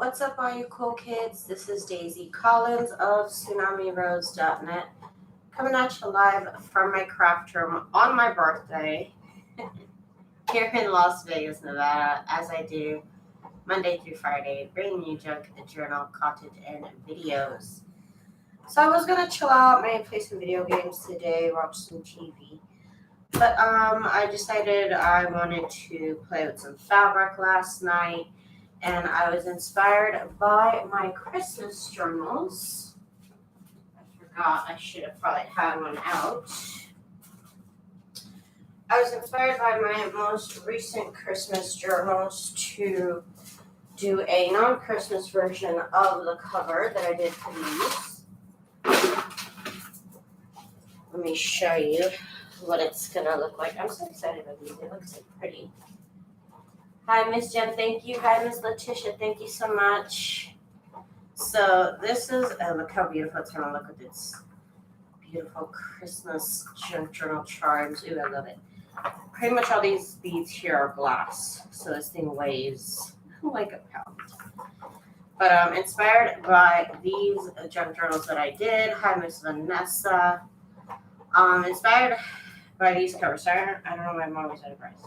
What's up, all you cool kids? This is Daisy Collins of TsunamiRose.net coming at you live from my craft room on my birthday here in Las Vegas, Nevada, as I do Monday through Friday, bringing you junk, journal, content, and videos. So I was gonna chill out, maybe play some video games today, watch some TV. But I decided I wanted to play with some fabric last night, and I was inspired by my Christmas journals. I forgot, I should have probably had one out. I was inspired by my most recent Christmas journals to do a non-Christmas version of the cover that I did for these. Let me show you what it's gonna look like. I'm so excited about these. They look so pretty. Hi, Miss Jen. Thank you. Hi, Miss Letitia. Thank you so much. So this is look how beautiful it's gonna look with its beautiful Christmas junk journal charms. Ooh, I love it. Pretty much all these beads here are glass, so this thing weighs like a pound. But inspired by these junk journals that I did. Hi, Miss Vanessa. Inspired by these covers. Sorry, I don't know why I'm always out of price.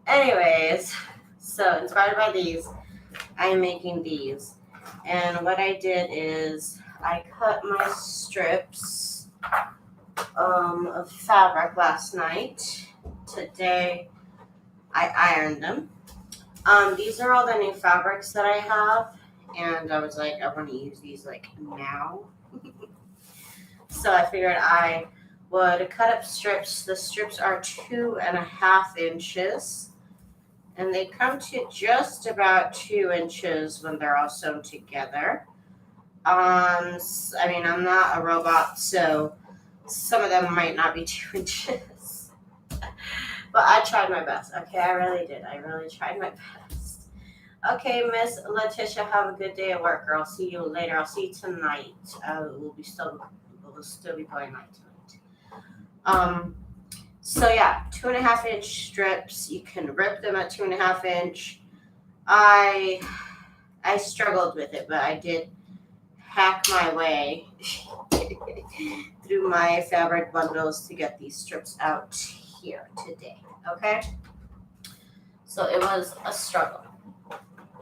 Anyways, so inspired by these, I'm making these. And what I did is I cut my strips of fabric last night. Today, I ironed them. These are all the new fabrics that I have. And I was like, I want to use these like now. So I figured I would cut up strips. The strips are 2.5 inches, and they come to just about 2 inches when they're all sewn together. I mean, I'm not a robot, so some of them might not be 2 inches, but I tried my best. Okay, I really did. I really tried my best. Okay, Miss Letitia, have a good day at work, or I'll see you later. I'll see you tonight. We'll still be playing night tonight. So yeah, 2.5 inch strips. You can rip them at 2.5 inch. I struggled with it, but I did hack my way through my fabric bundles to get these strips out here today. Okay, so it was a struggle.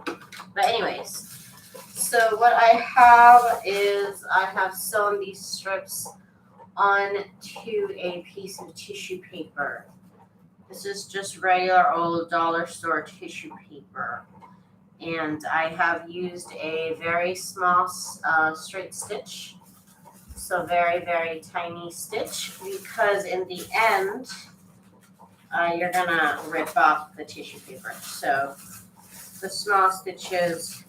But anyways, so what I have is I have sewn these strips onto a piece of tissue paper. This is just regular old dollar store tissue paper. And I have used a very small straight stitch. So very, very tiny stitch, because in the end, you're gonna rip off the tissue paper. So the small stitches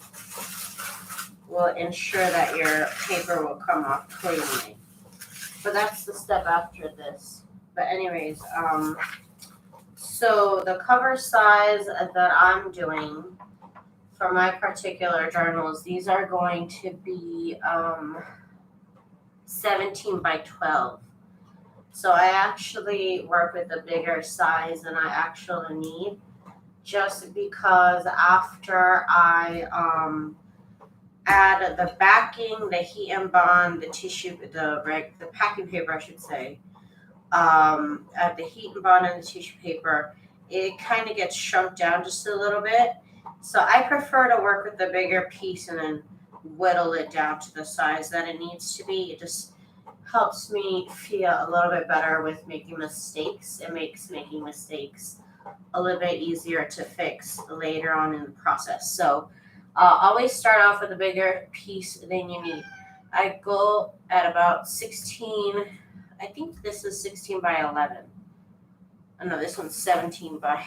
will ensure that your paper will come off cleanly. But that's the step after this. But anyways, so the cover size that I'm doing for my particular journals, these are going to be 17 by 12. So I actually work with a bigger size than I actually need, just because after I add the backing, the heat and bond, the tissue, the packing paper, I should say, add the heat and bond and the tissue paper, it kind of gets shrunk down just a little bit. So I prefer to work with the bigger piece and then whittle it down to the size that it needs to be. It just helps me feel a little bit better with making mistakes. It makes making mistakes a little bit easier to fix later on in the process. So always start off with a bigger piece than you need. I go at about 16, I think this is 16 by 11. Oh no, this one's 17 by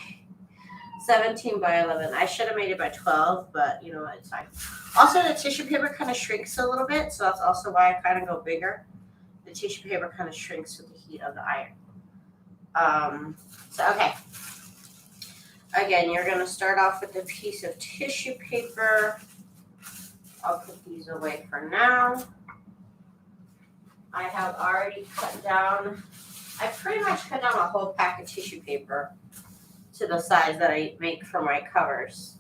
11. I should have made it by 12, but you know what, it's fine. Also, the tissue paper kind of shrinks a little bit, so that's also why I kind of go bigger. The tissue paper kind of shrinks with the heat of the iron. So, okay. Again, you're going to start off with a piece of tissue paper. I'll put these away for now. I have already cut down, I pretty much cut down a whole pack of tissue paper to the size that I make for my covers.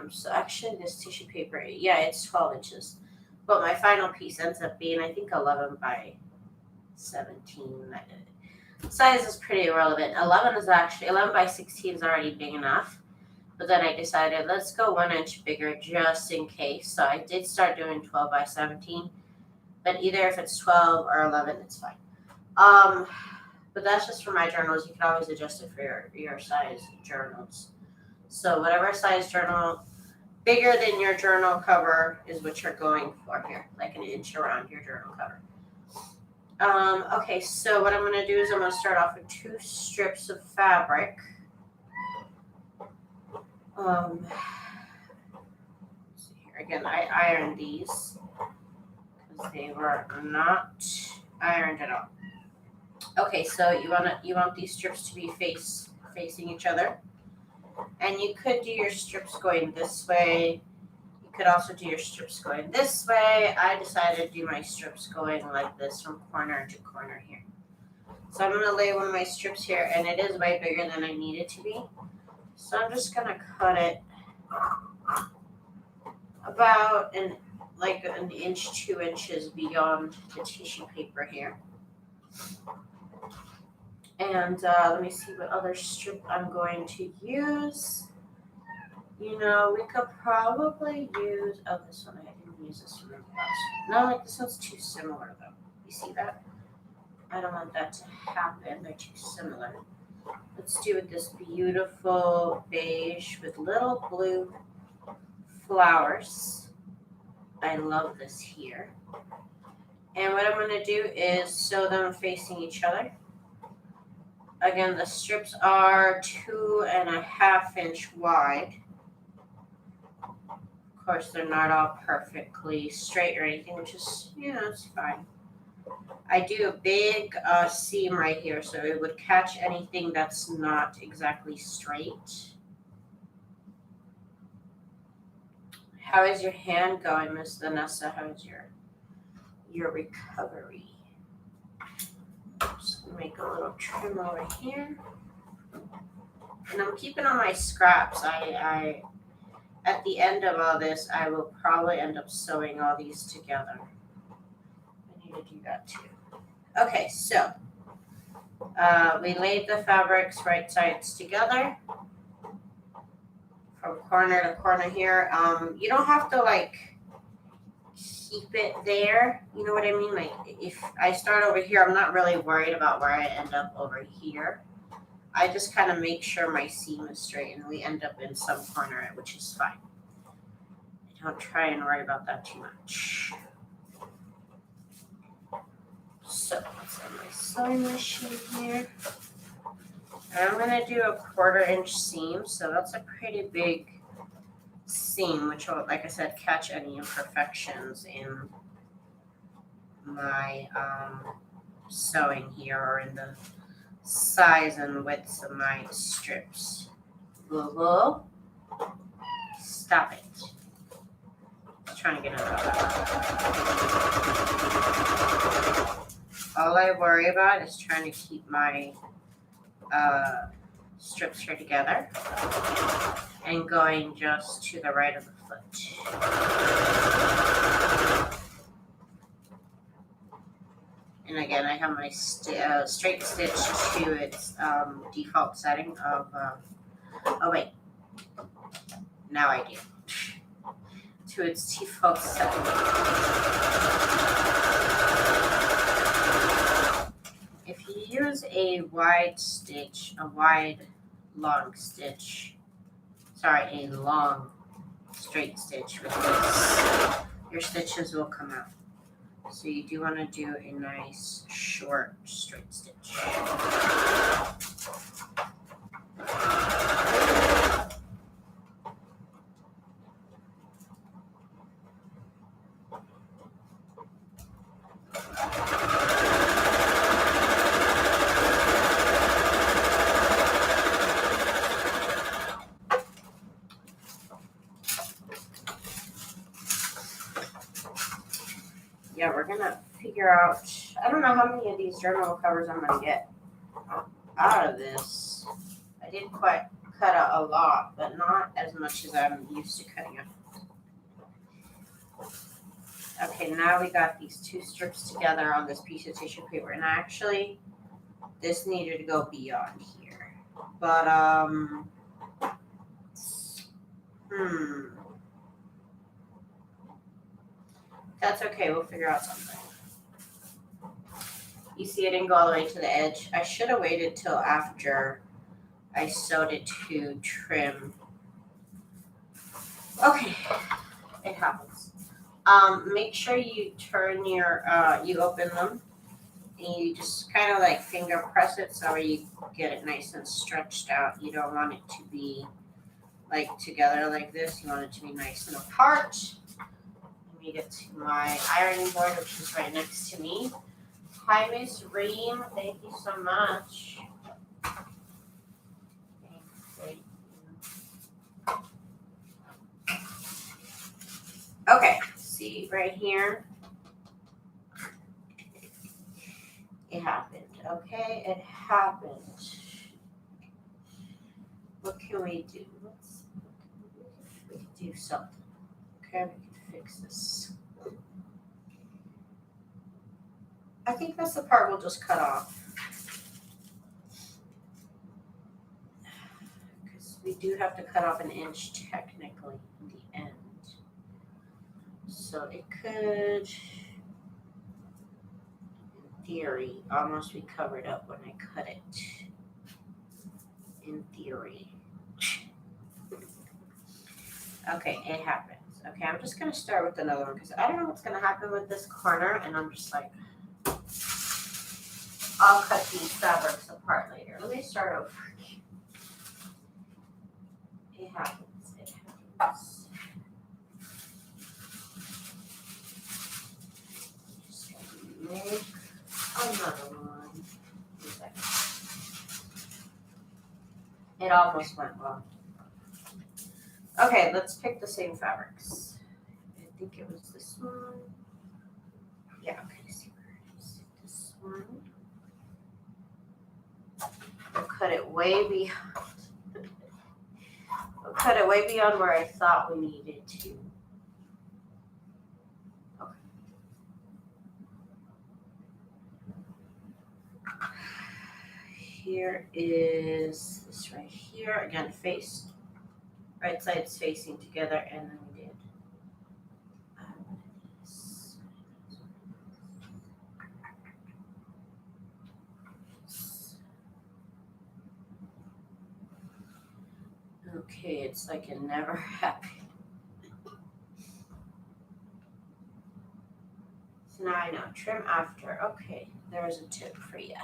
So actually this tissue paper, yeah, it's 12 inches. But my final piece ends up being, I think, 11 by 17. Size is pretty irrelevant. 11 by 16 is already big enough. But then I decided, let's go 1 inch bigger just in case. So I did start doing 12 by 17. But either if it's 12 or 11, it's fine. But that's just for my journals. You can always adjust it for your size journals. So whatever size journal, bigger than your journal cover is what you're going for here, like an inch around your journal cover. Okay, so what I'm going to do is I'm going to start off with 2 strips of fabric. Let's see here. Again, I ironed these because they were not ironed at all. Okay, so you want these strips to be facing each other, and you could do your strips going this way. You could also do your strips going this way. I decided to do my strips going like this from corner to corner here. So I'm going to lay one of my strips here, and it is way bigger than I need it to be. So I'm just going to cut it about an inch, 2 inches beyond the tissue paper here. And let me see what other strip I'm going to use. You know, we could probably use, this one, I didn't use this one. No, like this one's too similar though. You see that? I don't want that to happen. They're too similar. Let's do it this beautiful beige with little blue flowers. I love this here. And what I'm going to do is sew them facing each other. Again, the strips are 2.5 inch wide. Of course, they're not all perfectly straight or anything, which is, it's fine. I do a big seam right here, so it would catch anything that's not exactly straight. How is your hand going, Miss Vanessa? How is your recovery? Just gonna make a little trim over here. And I'm keeping on my scraps. I at the end of all this, I will probably end up sewing all these together. I need to do that too. Okay, so we laid the fabrics right sides together from corner to corner here. You don't have to keep it there. You know what I mean? Like if I start over here, I'm not really worried about where I end up over here. I just kind of make sure my seam is straight and we end up in some corner, which is fine. I don't try and worry about that too much. So let's have my sewing machine here. And I'm going to do a 1/4 inch seam. So that's a pretty big seam, which will, like I said, catch any imperfections in my sewing here or in the size and widths of my strips. Whoa. Stop it. Just trying to get it out. All I worry about is trying to keep my strips here together and going just to the right of the foot. And again, I have my straight stitch to its default setting of, oh wait, now I do, to its default setting. If you use a long straight stitch with this, your stitches will come out. So you do want to do a nice short straight stitch. Yeah, we're gonna figure out, I don't know how many of these journal covers I'm gonna get out of this. I didn't quite cut cut out a lot, but not as much as I'm used to cutting out. Okay, now we got these two strips together on this piece of tissue paper, and actually, this needed to go beyond here. But, that's okay, we'll figure out something. You see, I didn't go all the way to the edge. I should have waited till after I sewed it to trim. Okay, it happens. Make sure you turn your, you open them, and you just kind of like finger press it so you get it nice and stretched out. You don't want it to be like together like this. You want it to be nice and apart. Let me get to my ironing board, which is right next to me. Hi, Miss Reem. Thank you so much. Thank you. Okay, see right here. It happened. Okay, it happened. What can we do? We can do something. Okay, we can fix this. I think that's the part we'll just cut off. Because we do have to cut off an inch technically in the end. So it could, in theory, almost be covered up when I cut it. In theory. Okay, it happens. Okay, I'm just going to start with another one because I don't know what's going to happen with this corner, and I'm just like, I'll cut these fabrics apart later. Let me start over. It happens. It happens. Just gonna make another one. It almost went well. Okay, let's pick the same fabrics. I think it was this one. Yeah, okay, see where it is. This one. We'll cut it way beyond. We'll cut it way beyond where I thought we needed to. Okay. Here is this right here. Again, face. Right sides facing together, and then we did this. Okay, it's like it never happened. So now I know, trim after. Okay, there's a tip for you.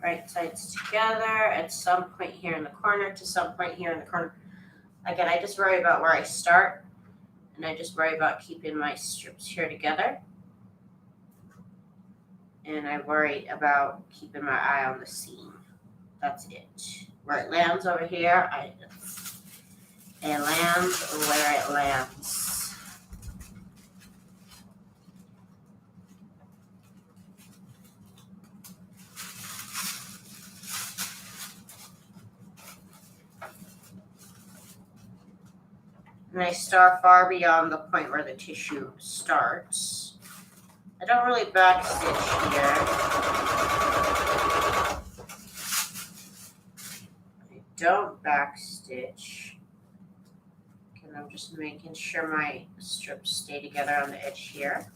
Right sides together at some point here in the corner to some point here in the corner. Again, I just worry about where I start, and I just worry about keeping my strips here together. And I worry about keeping my eye on the seam. That's it. Where it lands over here, it lands where it lands. And I start far beyond the point where the tissue starts. I don't really backstitch here. I don't backstitch. And I'm just making sure my strips stay together on the edge here.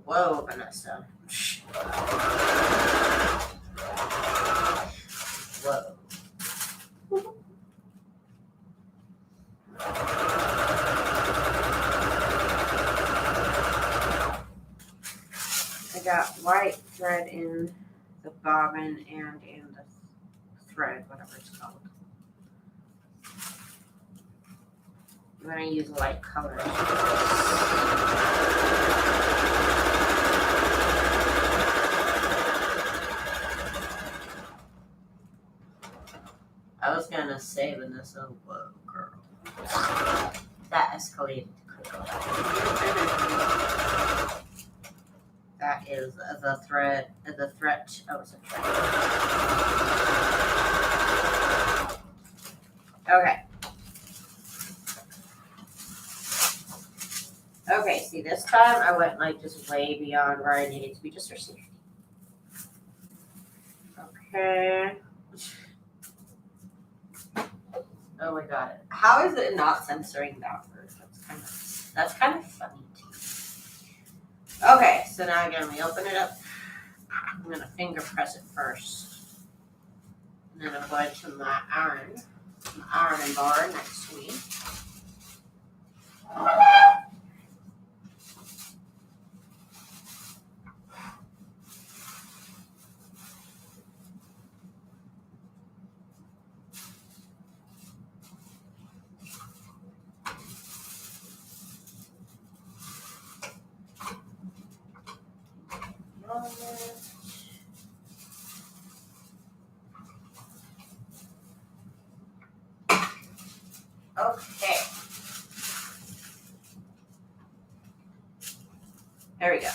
Whoa, Vanessa. Whoa. I got white thread in the bobbin and in the thread, whatever it's called. You want to use light colors. I was gonna say, Vanessa, whoa, girl. That escalated quickly. That is the threat. Oh, it's a thread. Okay. Okay, see, this time I went like just way beyond where I needed to be just for safety. Okay. Oh my god. How is it not censoring that word? That's kind of funny too. Okay, so now again we open it up. I'm gonna finger press it first. And then I'm going to my iron bar next to me. Okay. There we go.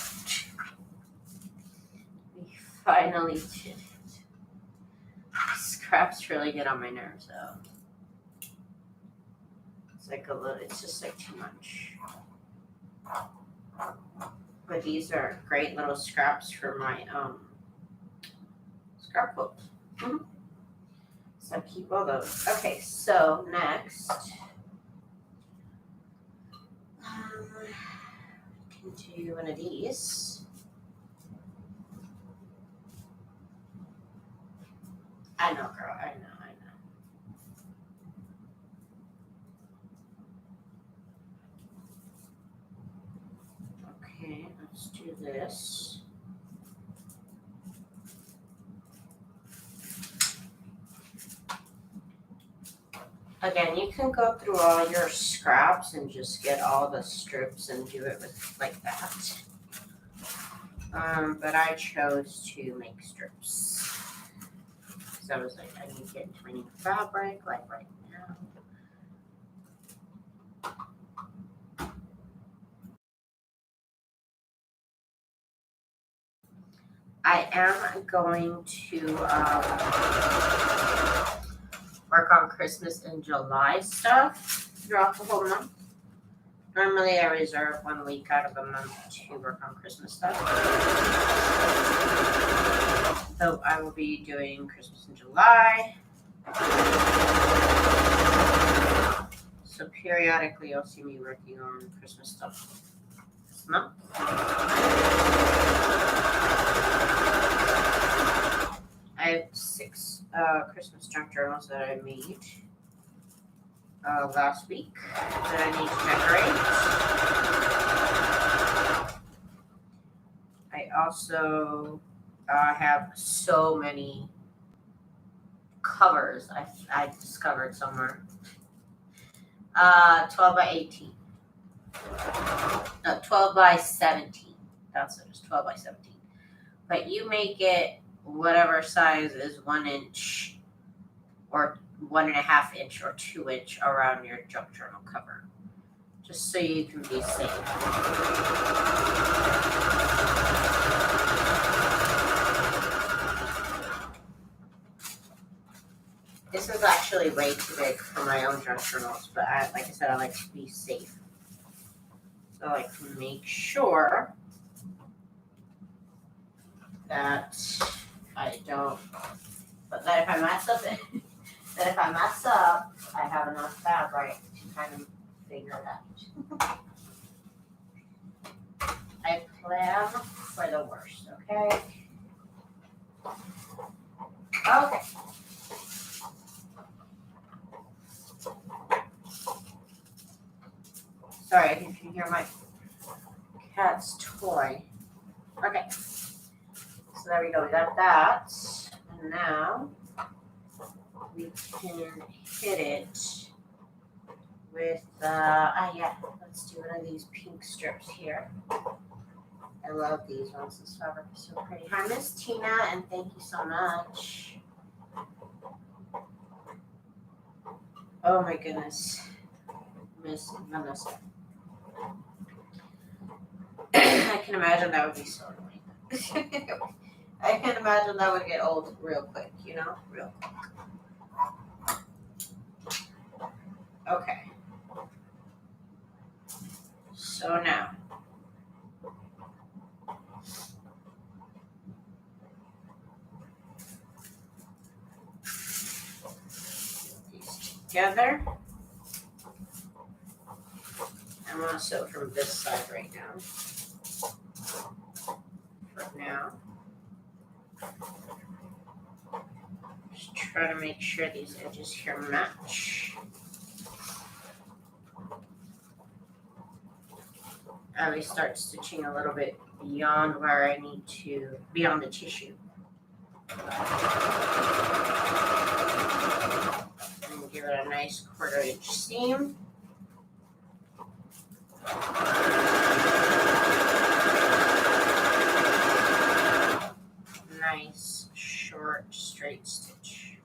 We finally did it. Scraps really get on my nerves though. It's like it's just like too much. But these are great little scraps for my scrap quilt. So keep all those. Okay, so next, can do one of these. I know, girl. I know. Okay, let's do this. Again, you can go through all your scraps and just get all the strips and do it with like that. But I chose to make strips. So I was like, I need to get into my new fabric like right now. I am going to work on Christmas and July stuff throughout the whole month. Normally I reserve 1 week out of the month to work on Christmas stuff. So I will be doing Christmas in July. So periodically you'll see me working on Christmas stuff this month. I have 6 Christmas junk journals that I made last week that I need to decorate. I also have so many covers I discovered somewhere. 12 by 18. No, 12 by 17. That's it. It's 12 by 17. But you make it whatever size is 1 inch or 1.5 inch or 2 inch around your junk journal cover, just so you can be safe. This is actually way too big for my own junk journals, but like I said, I like to be safe. So I like to make sure that I don't, but that if I mess up, I have enough fabric to kind of figure it out. I plan for the worst, okay? Okay. Sorry, if you can hear my cat's toy. Okay. So there we go, we got that. And now we can hit it with, let's do one of these pink strips here. I love these ones. This fabric is so pretty. Hi, Miss Tina, and thank you so much. Oh my goodness. Miss Vanessa. I can imagine that would be so annoying. I can imagine that would get old real quick, you know? Real quick. Okay. So now. These together. I'm going to sew from this side right now. For now. Just try to make sure these edges here match. I always start stitching a little bit beyond where I need to, beyond the tissue. And give it a nice 1/4 inch seam. Nice, short, straight stitch.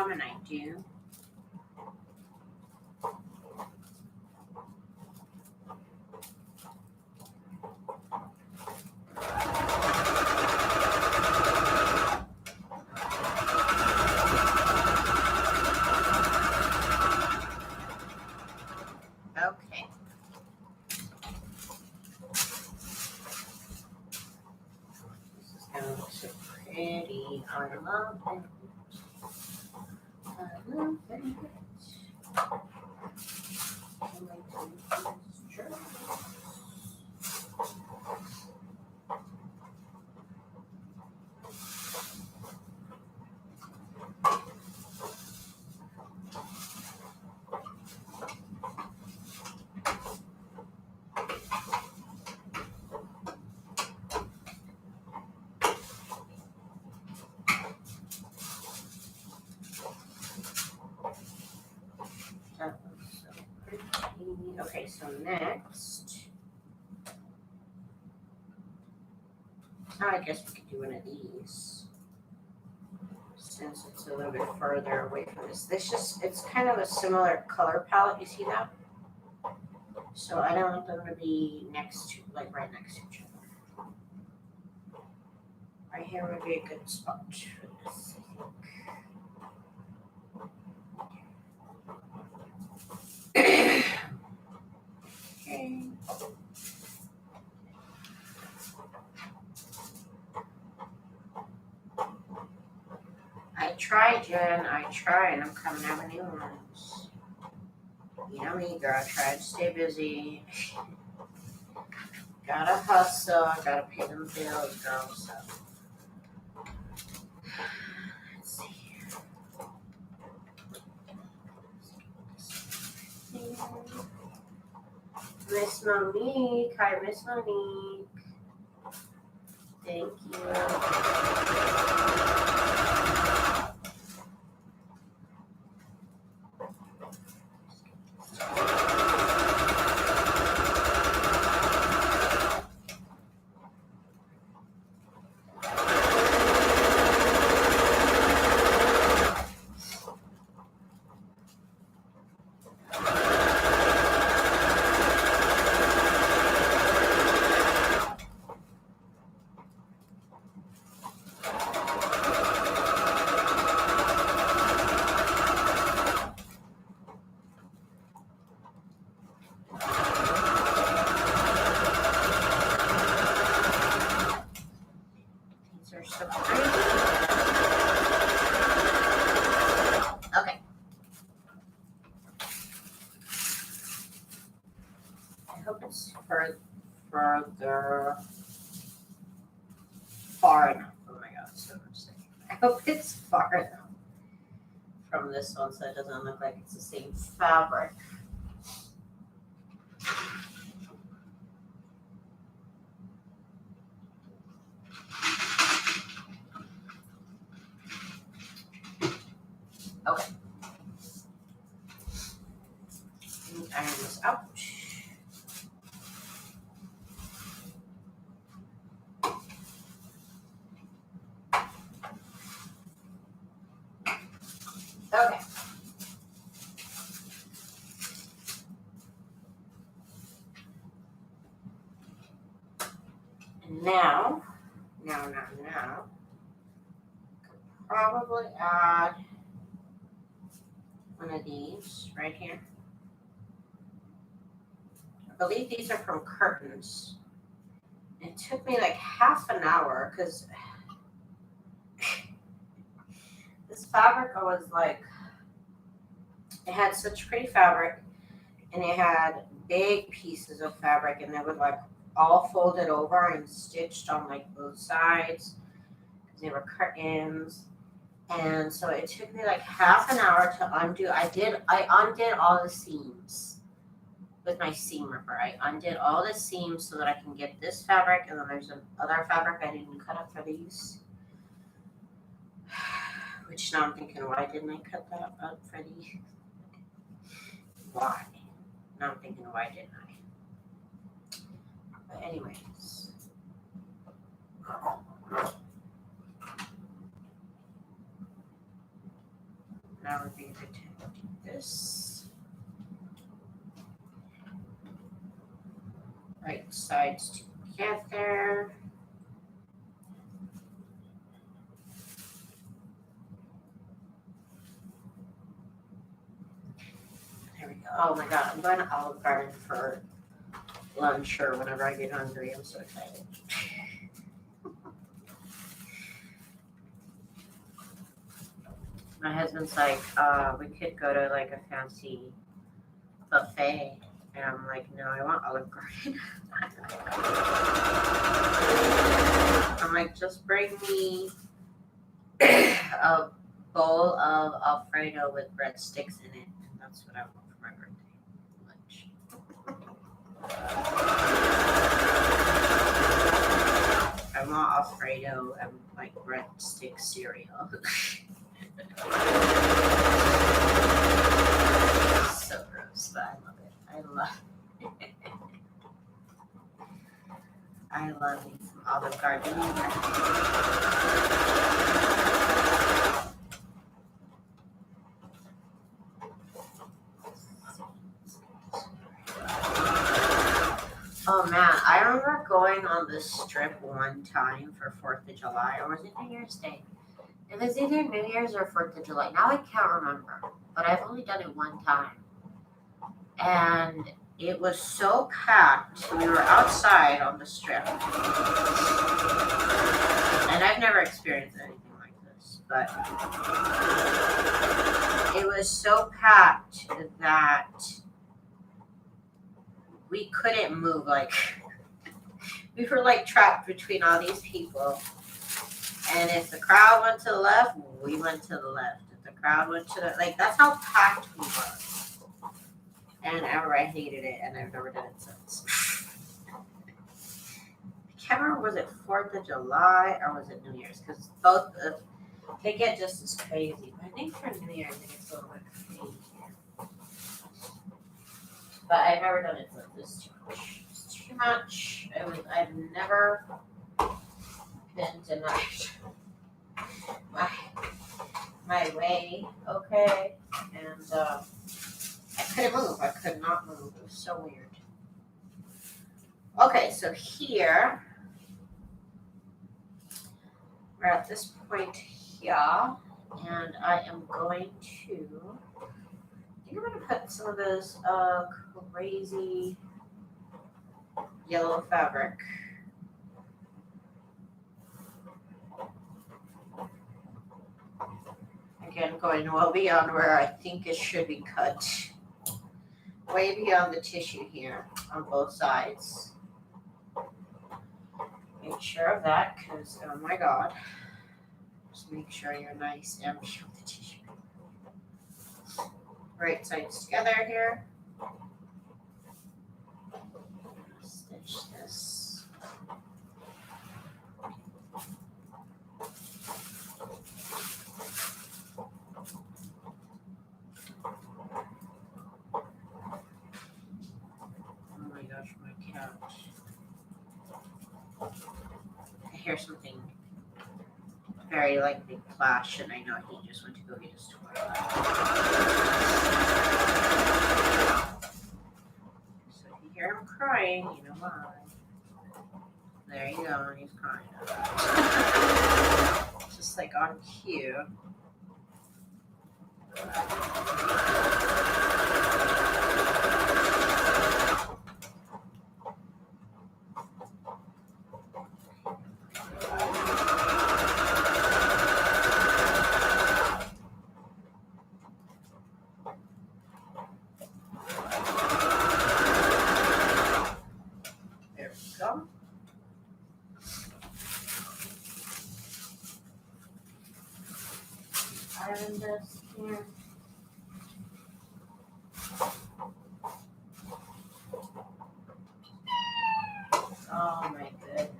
And I do. Okay. This is going to look so pretty. I love it. Okay, so next, I guess we could do one of these since it's a little bit further away from this. It's kind of a similar color palette. You see that? So I don't want them to be next to, like right next to each other. Right here would be a good spot for this, I think. Okay. I tried, Jen. I tried. I'm coming out with new ones. You know me, girl. I tried to stay busy. Gotta hustle. Gotta pay them bills, girl. So let's see. Miss Monique. Hi, Miss Monique. Thank you. Okay. I hope it's for further far enough. Oh my god, that's what I'm saying. I hope it's far enough from this one so it doesn't look like it's the same fabric. Okay. Iron this out. Okay. And now, probably add one of these right here. I believe these are from curtains. It took me like half an hour because this fabric, I was like, it had such pretty fabric and it had big pieces of fabric and they were like all folded over and stitched on like both sides because they were curtains. And so it took me like half an hour to undo. I undid all the seams with my seam ripper. I undid all the seams so that I can get this fabric, and then there's another fabric I didn't cut up for these. Which now I'm thinking, why didn't I cut that up for these? Why? Now I'm thinking, why didn't I? But anyways. Now would be a good time to do this. Right sides together. There we go. Oh my god, I'm going to Olive Garden for lunch or whenever I get hungry. I'm so excited. My husband's like, we could go to like a fancy buffet. And I'm like, no, I want Olive Garden. I'm like, just bring me a bowl of Alfredo with breadsticks in it. And that's what I want for my birthday lunch. I want Alfredo and like breadstick cereal. So gross, but I love it. I love me some Olive Garden. Oh man, I remember going on this strip one time for 4th of July, or was it New Year's Day? It was either New Year's or 4th of July. Now I can't remember, but I've only done it one time. And it was so packed. We were outside on the strip. And I've never experienced anything like this, but it was so packed that we couldn't move. Like, we were like trapped between all these people. And if the crowd went to the left, we went to the left. If the crowd went to the, like, that's how packed we were. And I hated it, and I've never done it since. I can't remember, was it 4th of July or was it New Year's? Because both, they get just as crazy. But I think for New Year's, it gets a little bit crazy. But I've never done it since. It's too much. It's too much. I've never been denied my way, okay? And, I couldn't move. I could not move. It was so weird. Okay, so here, we're at this point here, and I am going to, I think I'm going to put some of this crazy yellow fabric. Again, going well beyond where I think it should be cut. Way beyond the tissue here on both sides. Make sure of that, because oh my god. Just make sure you're nice and peel the tissue paper. Right sides together here. Stitch this. Oh my gosh, my couch. I hear something very likely clash, and I know he just went to go get his toilet. So if you hear him crying, you know why. There you go, and he's crying. Just like on cue. There we go. Iron this here. Oh my goodness.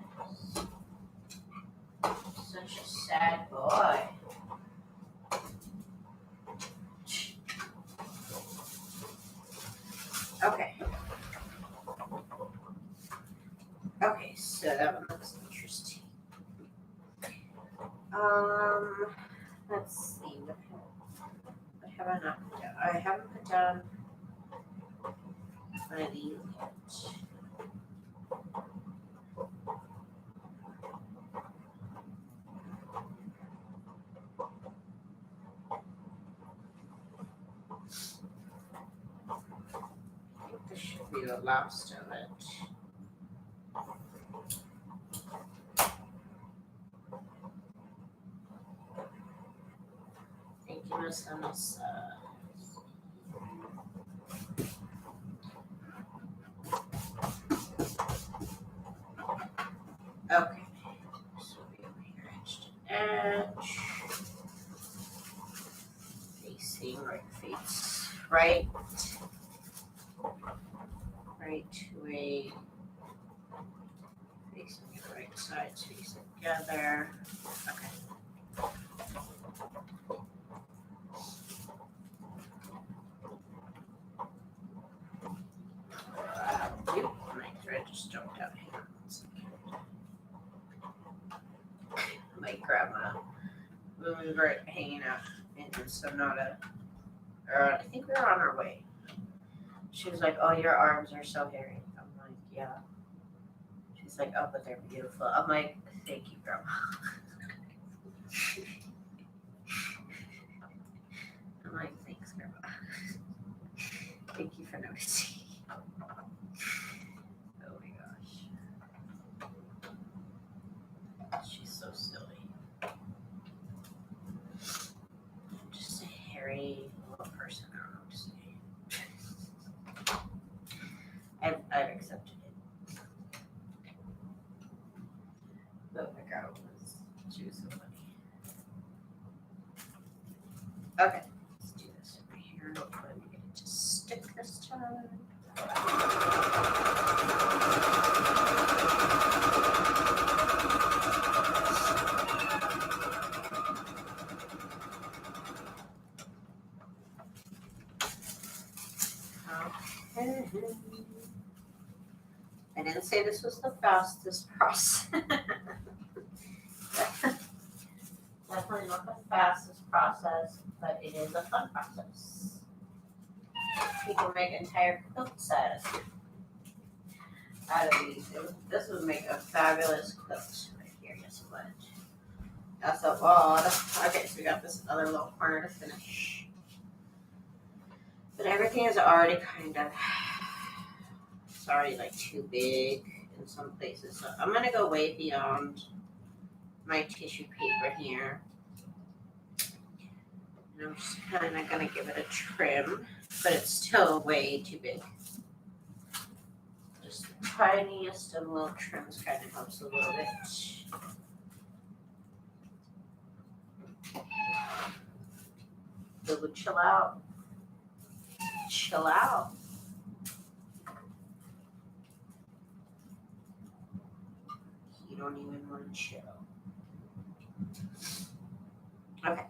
Such a sad boy. Okay. Okay, so that one looks interesting. Let's see. What have I not put down? I haven't put down one of these yet. I think this should be the last of it. Thank you, Miss Anissa. Okay, so we over here, edge to edge, facing right way, facing the right sides, facing together. Okay. My thread just jumped out here. My grandma, when we were hanging out in Sonata, or I think we were on our way. She was like, "Oh, your arms are so hairy." I'm like, "Yeah." She's like, "Oh, but they're beautiful." I'm like, "Thank you, Grandma." I'm like, "Thanks, Grandma. Thank you for noticing." Oh my gosh. She's so silly. I'm just a hairy little person. I don't know what to say. I've accepted it. But my girl she was so funny. Okay, let's do this over here. Hopefully we get it to stick this time. Okay. I didn't say this was the fastest process. Definitely not the fastest process, but it is a fun process. You can make entire quilt sets out of these. This would make a fabulous quilt right here. Yes, it would. That's a lot. Okay, so we got this other little corner to finish. But everything is already kind of, it's already like too big in some places. So I'm going to go way beyond my tissue paper here. And I'm just kind of going to give it a trim, but it's still way too big. Just tiniest of little trims kind of helps a little bit. It would chill out. Chill out. You don't even want to chill. Okay.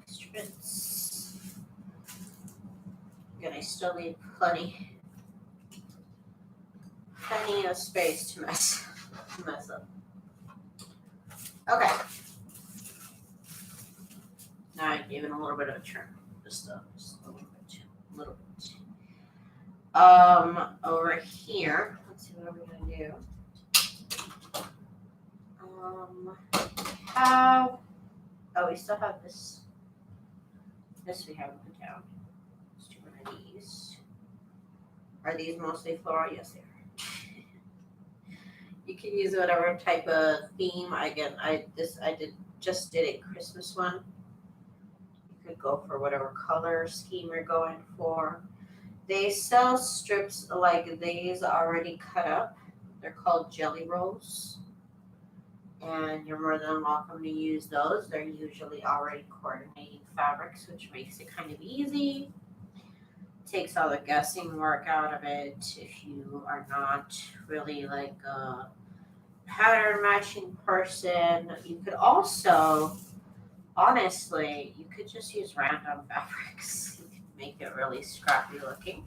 Extra bits. Again, I still leave plenty of space to mess up. Okay. Now I gave it a little bit of a trim. Just a little bit. Over here, let's see what we're gonna do. We still have this. This we haven't put down. Let's do one of these. Are these mostly floral? Yes, they are. You can use whatever type of theme. Again, I just did a Christmas one. You could go for whatever color scheme you're going for. They sell strips like these already cut up. They're called jelly rolls. And you're more than welcome to use those. They're usually already coordinating fabrics, which makes it kind of easy. Takes all the guessing work out of it. If you are not really like a pattern matching person, you could also, honestly, you could just use random fabrics. You can make it really scrappy looking.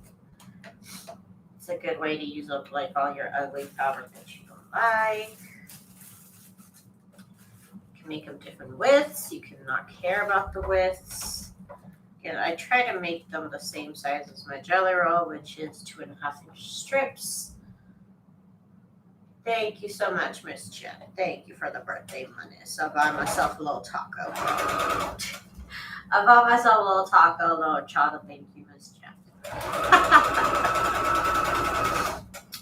It's a good way to use up like all your ugly fabric that you don't like. You can make them different widths. You can not care about the widths. Again, I try to make them the same size as my jelly roll, which is 2.5-inch strips. Thank you so much, Miss Janet. Thank you for the birthday money. So I bought myself a little taco. Little chata. Thank you, Miss Janet.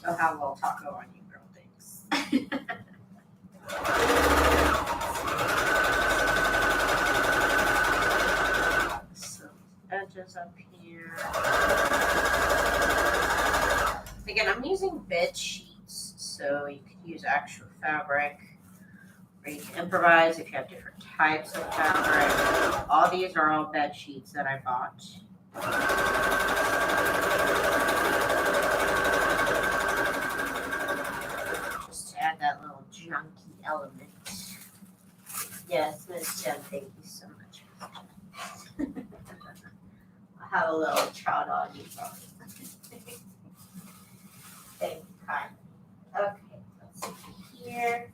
I'll have a little taco on you, girl. Thanks. Edges up here. Again, I'm using bed sheets, so you could use actual fabric, or you can improvise if you have different types of fabric. All these are all bed sheets that I bought. Just to add that little junky element. Yes, Miss Jen, thank you so much, Miss Jen. Have a little trot on you, probably. Thank you, kind. Okay, let's see here.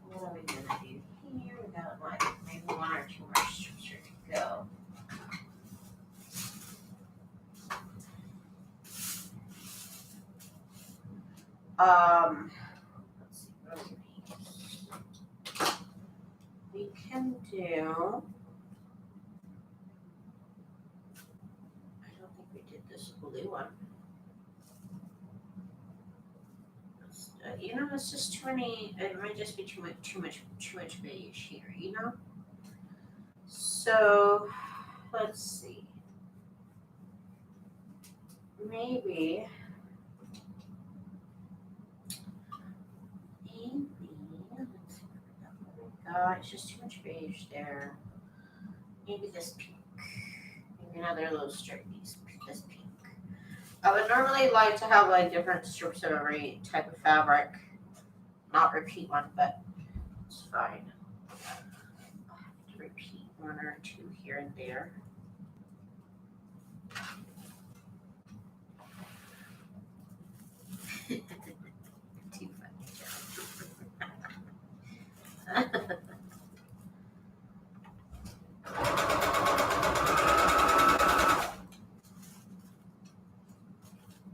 What are we gonna do here? We got like maybe 1 or 2 more strips ready to go. Let's see what we can do. This blue one. It's just too many. It might just be too much beige here. So let's see. Maybe. Let's see what we got. It's just too much beige there. Maybe this pink. Maybe another little strip piece. This pink. I would normally like to have like different strips of every type of fabric. Not repeat one, but it's fine. I'll have to repeat 1 or 2 here and there. Too funny.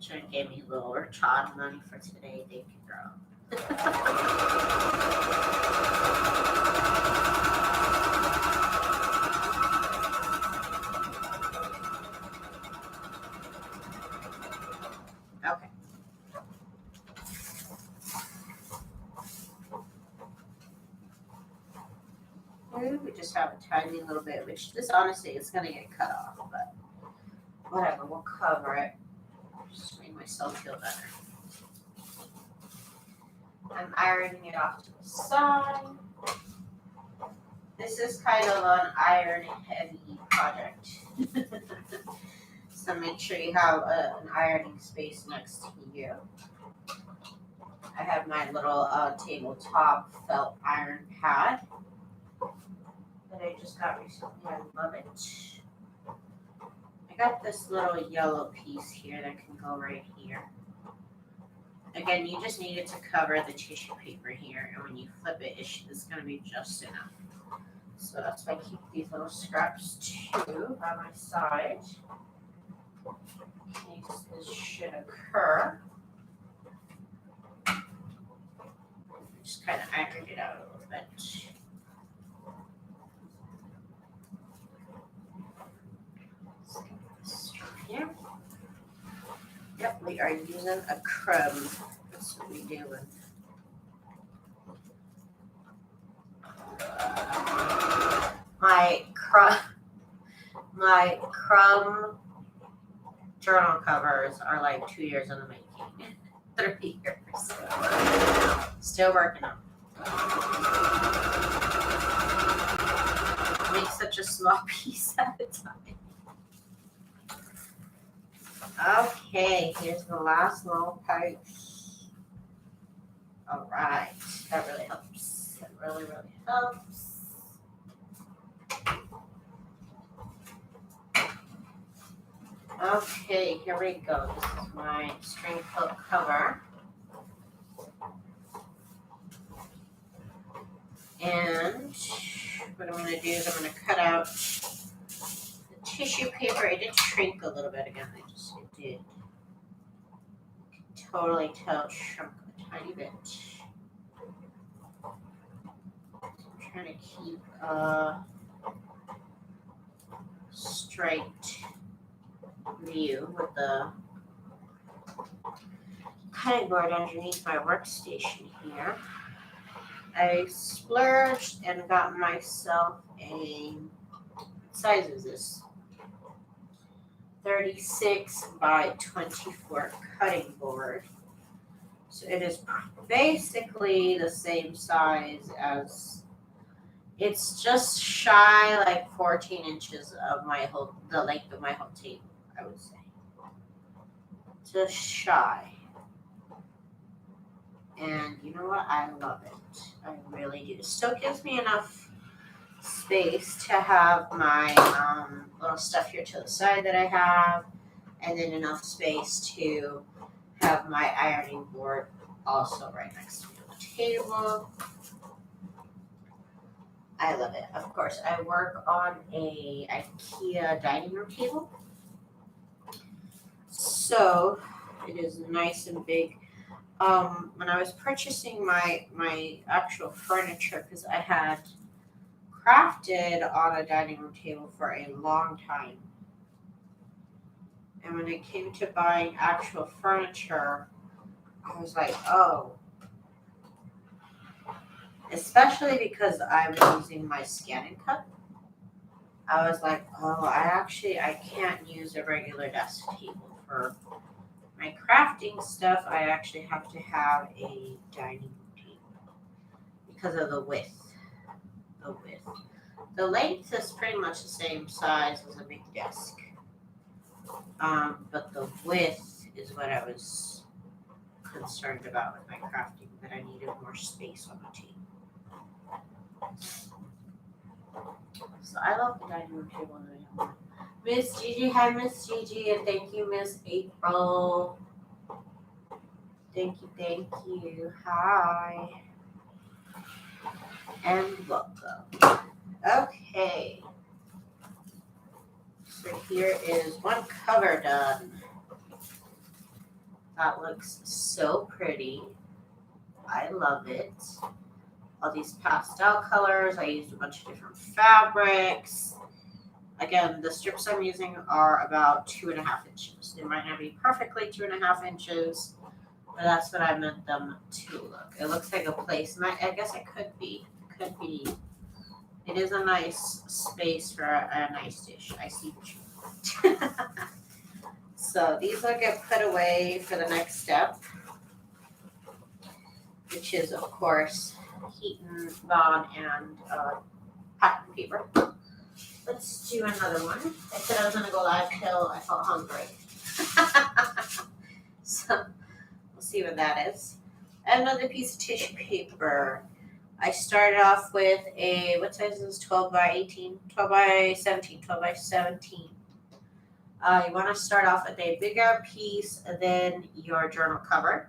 Sharon gave me a little child money for today. Thank you, girl. Okay. We just have a tiny little bit, which this honestly is going to get cut off, but whatever, we'll cover it. Just make myself feel better. I'm ironing it off to the side. This is kind of an iron heavy project. So make sure you have an ironing space next to you. I have my little tabletop felt iron pad that I just got recently. I love it. I got this little yellow piece here that can go right here. Again, you just need it to cover the tissue paper here, and when you flip it, it's going to be just enough. So that's why I keep these little scraps too by my side in case this should occur. Just kind of ironed it out a little bit. Here. Yep, we are using a crumb. That's what we do. My crumb journal covers are like 2 years in the making. 3 years. Still working on them. Make such a small piece at a time. Okay, here's the last little pouch. All right, that really helps. That really, really helps. Okay, here we go. This is my string quilt cover. And what I'm going to do is I'm going to cut out the tissue paper. I did shrink a little bit again. It did. You can totally tell it shrunk a tiny bit. I'm trying to keep a straight view with the cutting board underneath my workstation here. I splurged and got myself a, what size is this? 36 by 24 cutting board. So it is basically the same size as, it's just shy like 14 inches of the length of my whole table, I would say. Just shy. And you know what? I love it. I really do. It still gives me enough space to have my little stuff here to the side that I have, and then enough space to have my ironing board also right next to the table. I love it. Of course, I work on a IKEA dining room table, so it is nice and big. When I was purchasing my actual furniture, because I had crafted on a dining room table for a long time, and when it came to buying actual furniture, I was like, oh, especially because I was using my scan and cut. I was like, oh, I can't use a regular desk table for my crafting stuff. I actually have to have a dining room table because of the width. The length is pretty much the same size as a big desk. But the width is what I was concerned about with my crafting, that I needed more space on the table. So I love the dining room table. Miss Gigi, hi Miss Gigi, and thank you Miss April. Thank you. Hi. And welcome. Okay. So here is one cover done. That looks so pretty. I love it. All these pastel colors. I used a bunch of different fabrics. Again, the strips I'm using are about 2.5 inches. They might not be perfectly 2.5 inches, but that's what I meant them to look. It looks like a placemat. I guess it could be. It is a nice space for a nice dish. I see what you meant. So these will get put away for the next step, which is, of course, heat and bond and packing paper. Let's do another one. I said I was going to go live till I felt hungry. So we'll see what that is. Another piece of tissue paper. I started off with a, what size is this? 12 by 18? 12 by 17. 12 by 17. You want to start off with a bigger piece than your journal cover,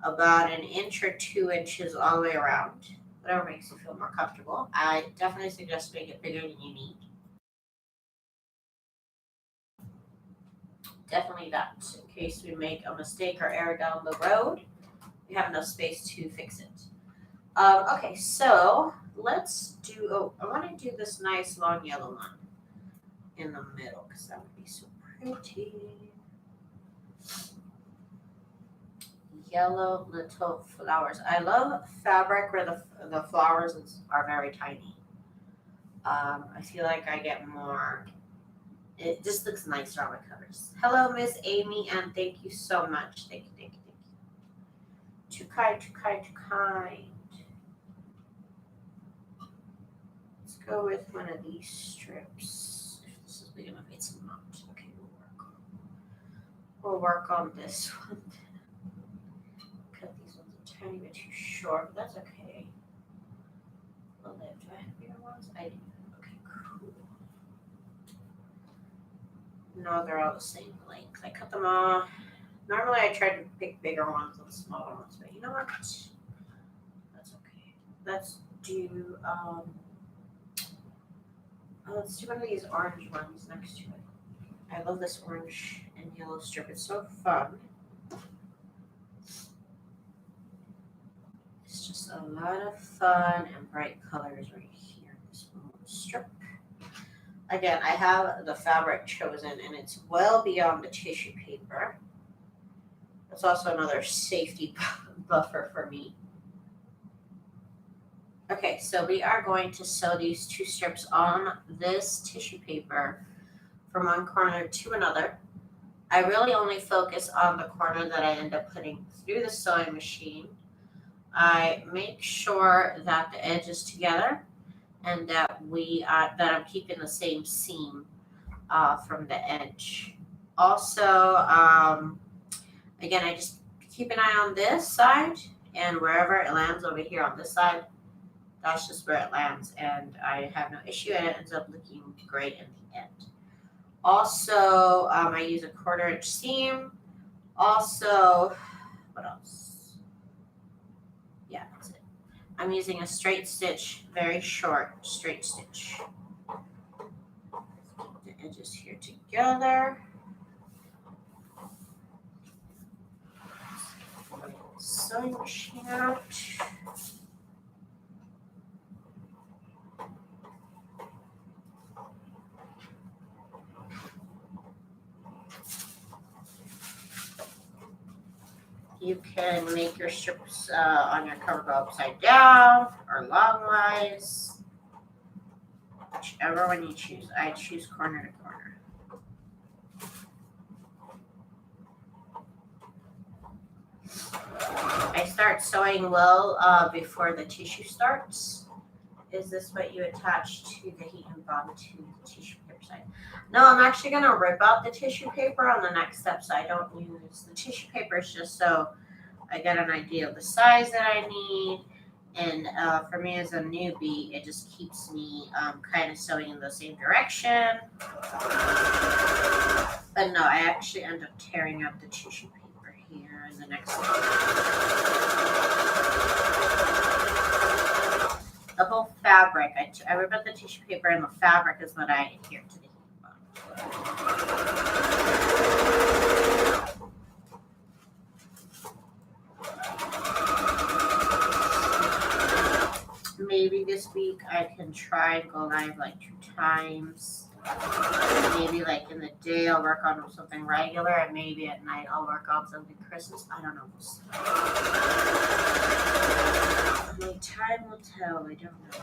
about 1 inch or 2 inches all the way around. Whatever makes you feel more comfortable. I definitely suggest make it bigger than you need. Definitely that, in case we make a mistake or error down the road, we have enough space to fix it. Okay, so let's do, oh, I want to do this nice long yellow one in the middle because that would be so pretty. Yellow little flowers. I love fabric where the flowers are very tiny. I feel like I get more, it just looks nicer on my covers. Hello, Miss Amy, and thank you so much. Thank you, thank you, thank you. Too kind, too kind, too kind. Let's go with one of these strips. If this is big enough, it's not. Okay, we'll work on this one. Cut these ones a tiny bit too short, but that's okay. We'll live. Do I have bigger ones? I do. Okay, cool. No, they're all the same length. I cut them off. Normally I try to pick bigger ones than smaller ones, but you know what? That's okay. Let's do let's do one of these orange ones next to it. I love this orange and yellow strip. It's so fun. It's just a lot of fun and bright colors right here in this little strip. Again, I have the fabric chosen and it's well beyond the tissue paper. It's also another safety buffer for me. Okay, so we are going to sew these 2 strips on this tissue paper from one corner to another. I really only focus on the corner that I end up putting through the sewing machine. I make sure that the edge is together and that that I'm keeping the same seam from the edge. Also, again, I just keep an eye on this side, and wherever it lands over here on this side, that's just where it lands, and I have no issue, and it ends up looking great in the end. Also, I use a 1/4 inch seam. Also, what else? Yeah, that's it. I'm using a straight stitch, very short straight stitch. Keep the edges here together. Sewing machine out. You can make your strips on your cover go upside down or longwise, whichever one you choose. I choose corner to corner. I start sewing well before the tissue starts. Is this what you attach to the heat and bond to the tissue paper side? No, I'm actually going to rip out the tissue paper on the next step, so I don't use the tissue paper. It's just so I get an idea of the size that I need. And for me as a newbie, it just keeps me kind of sewing in the same direction. But no, I actually end up tearing out the tissue paper here in the next step. The whole fabric, I rip out the tissue paper, and the fabric is what I adhere to the heat bond. Maybe this week I can try and go live like 2 times. Maybe like in the day I'll work on something regular, and maybe at night I'll work on something Christmas. I don't know. My time will tell. I don't know.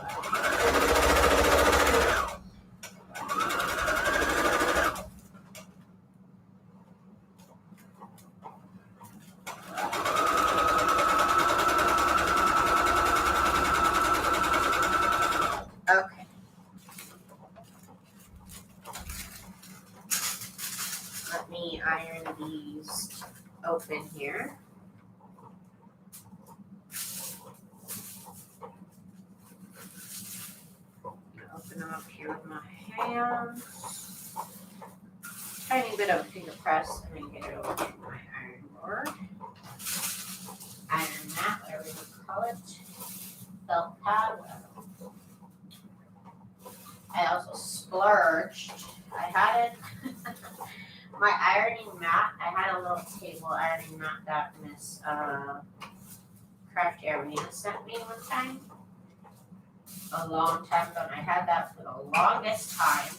me iron these open here. Open them up here with my hands. Tiny bit of finger press, and then get it over to my iron board. Iron mat, whatever you call it. Felt pad, whatever. I also splurged. I had it, my ironing mat, I had a little table ironing mat that Miss Craft Arena sent me one time. A long time ago, and I had that for the longest time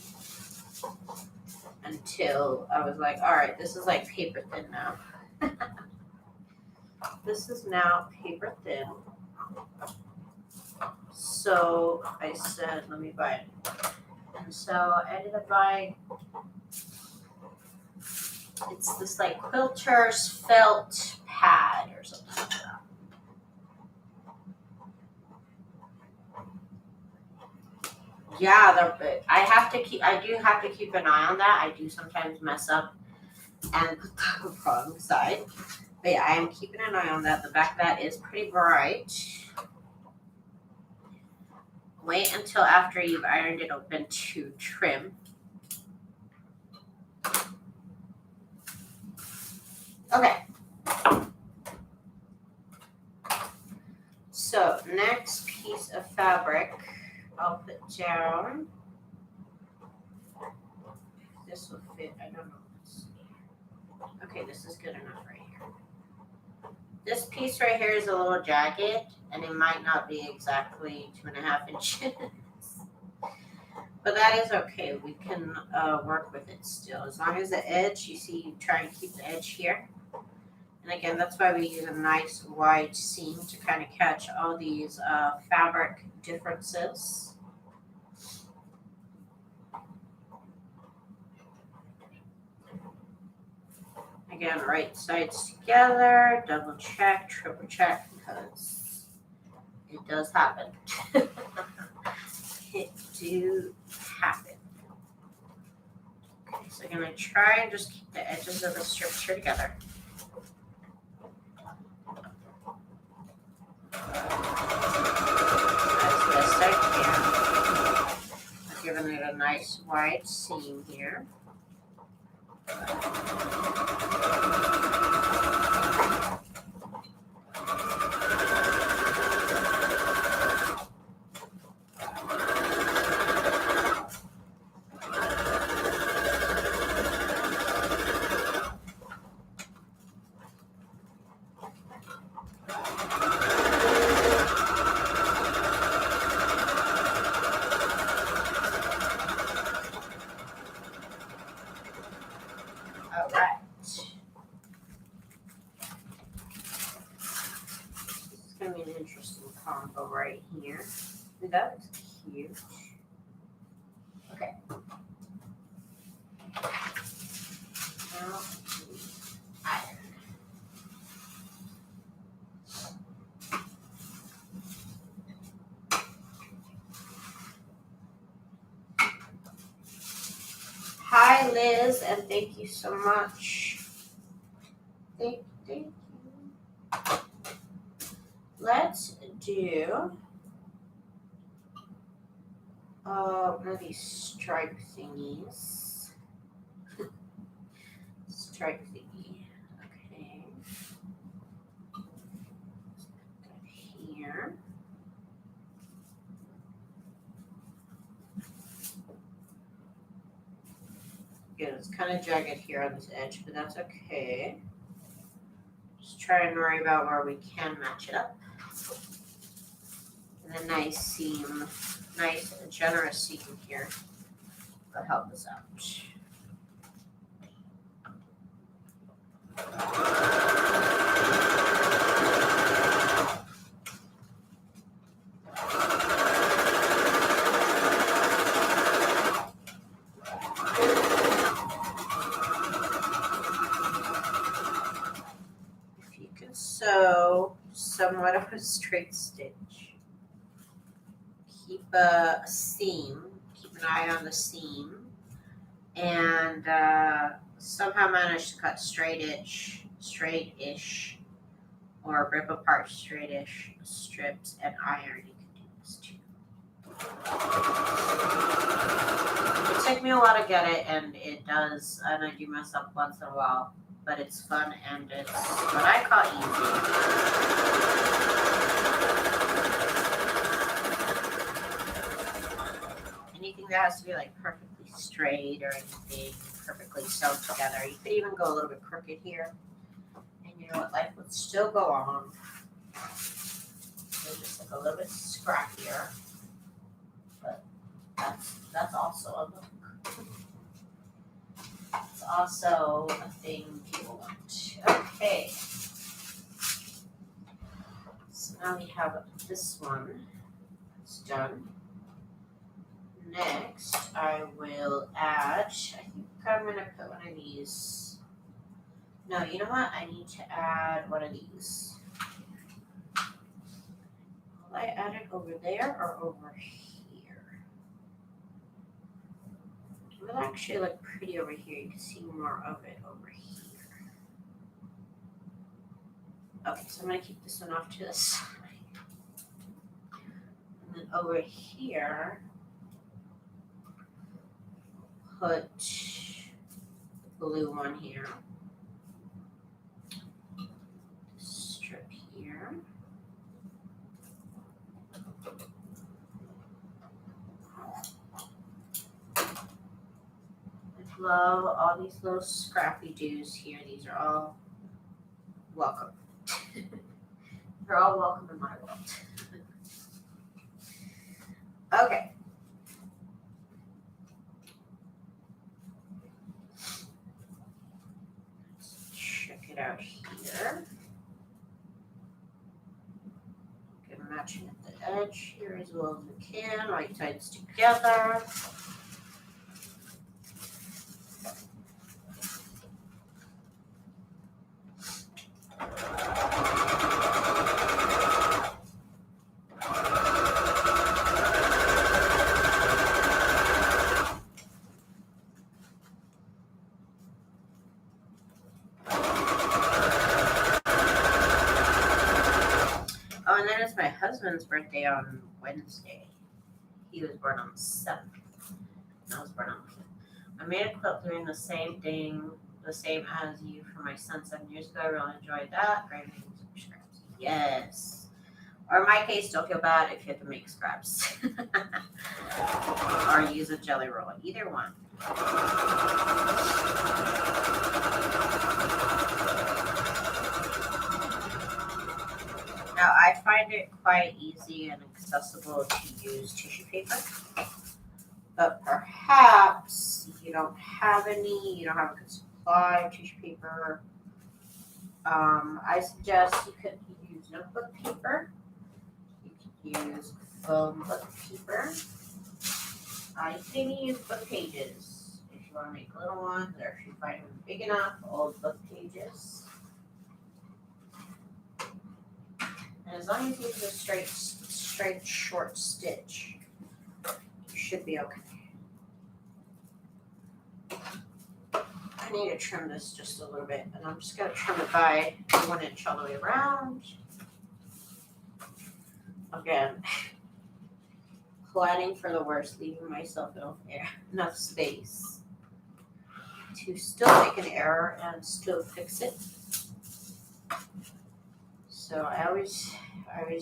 until I was like, all right, this is like paper thin now. This is now paper thin. So I said, let me buy it. And so I ended up buying, it's this like quilter's felt pad or something like that. Yeah, I do have to keep an eye on that. I do sometimes mess up and put the wrong side. But yeah, I am keeping an eye on that. The back of that is pretty bright. Wait until after you've ironed it open to trim. Okay. So next piece of fabric I'll put down. This will fit, I don't know. Okay, this is good enough right here. This piece right here is a little jagged, and it might not be exactly 2.5 inches. But that is okay. We can work with it still. As long as the edge, you see, you try and keep the edge here. And again, that's why we use a nice wide seam to kind of catch all these fabric differences. Again, right sides together, double check, triple check, because it does happen. It do happen. Okay, so I'm going to try and just keep the edges of the strips here together. As best I can. I've given it a nice wide seam here. Combo right here. That looks cute. Okay. Now iron. Hi Liz, and thank you so much. Thank you. Let's do one of these stripe thingies. Stripe thingy. Okay. Put that here. Again, it's kind of jagged here on this edge, but that's okay. Just try and worry about where we can match it up. And a nice seam, nice generous seam here will help us out. If you can sew somewhat of a straight stitch, keep a seam, keep an eye on the seam, and somehow managed to cut straight-ish, or rip apart straight-ish strips and iron. You can do this too. It took me a while to get it, and it does, and I do mess up once in a while, but it's fun and it's what I call easy. Anything that has to be like perfectly straight or anything perfectly sewn together. You could even go a little bit crooked here, and you know what, life would still go on. It just look a little bit scrappier, but that's also a look. It's also a thing people want. Okay. So now we have this one. It's done. Next, I will add, I think I'm going to put one of these. No, you know what? I need to add one of these. Will I add it over there or over here? It will actually look pretty over here. You can see more of it over here. Okay, so I'm going to keep this one off to the side. And then over here, put the blue one here. Strip here. I love all these little scrappy doos here. These are all welcome. They're all welcome in my world. Okay. Let's check it out here. Get matching at the edge here as well as we can. Right sides together. Oh, and then it's my husband's birthday on Wednesday. He was born on the 7th. And I was born on the 5th. I made a quilt doing the same thing, the same as you for my son 7 years ago. I really enjoyed that. Great making super scraps. Yes. Or in my case, don't feel bad if you have to make scraps. Or use a jelly roll. Either one. Now, I find it quite easy and accessible to use tissue paper, but perhaps you don't have any, you don't have a good supply of tissue paper. I suggest you could use notebook paper. You could use foam book paper. You can even use book pages if you want to make little ones, or if you find them big enough, old book pages. And as long as you use a straight short stitch, you should be okay. I need to trim this just a little bit, and I'm just going to trim it by 1 inch all the way around. Again, planning for the worst, leaving myself enough space to still make an error and still fix it. So I always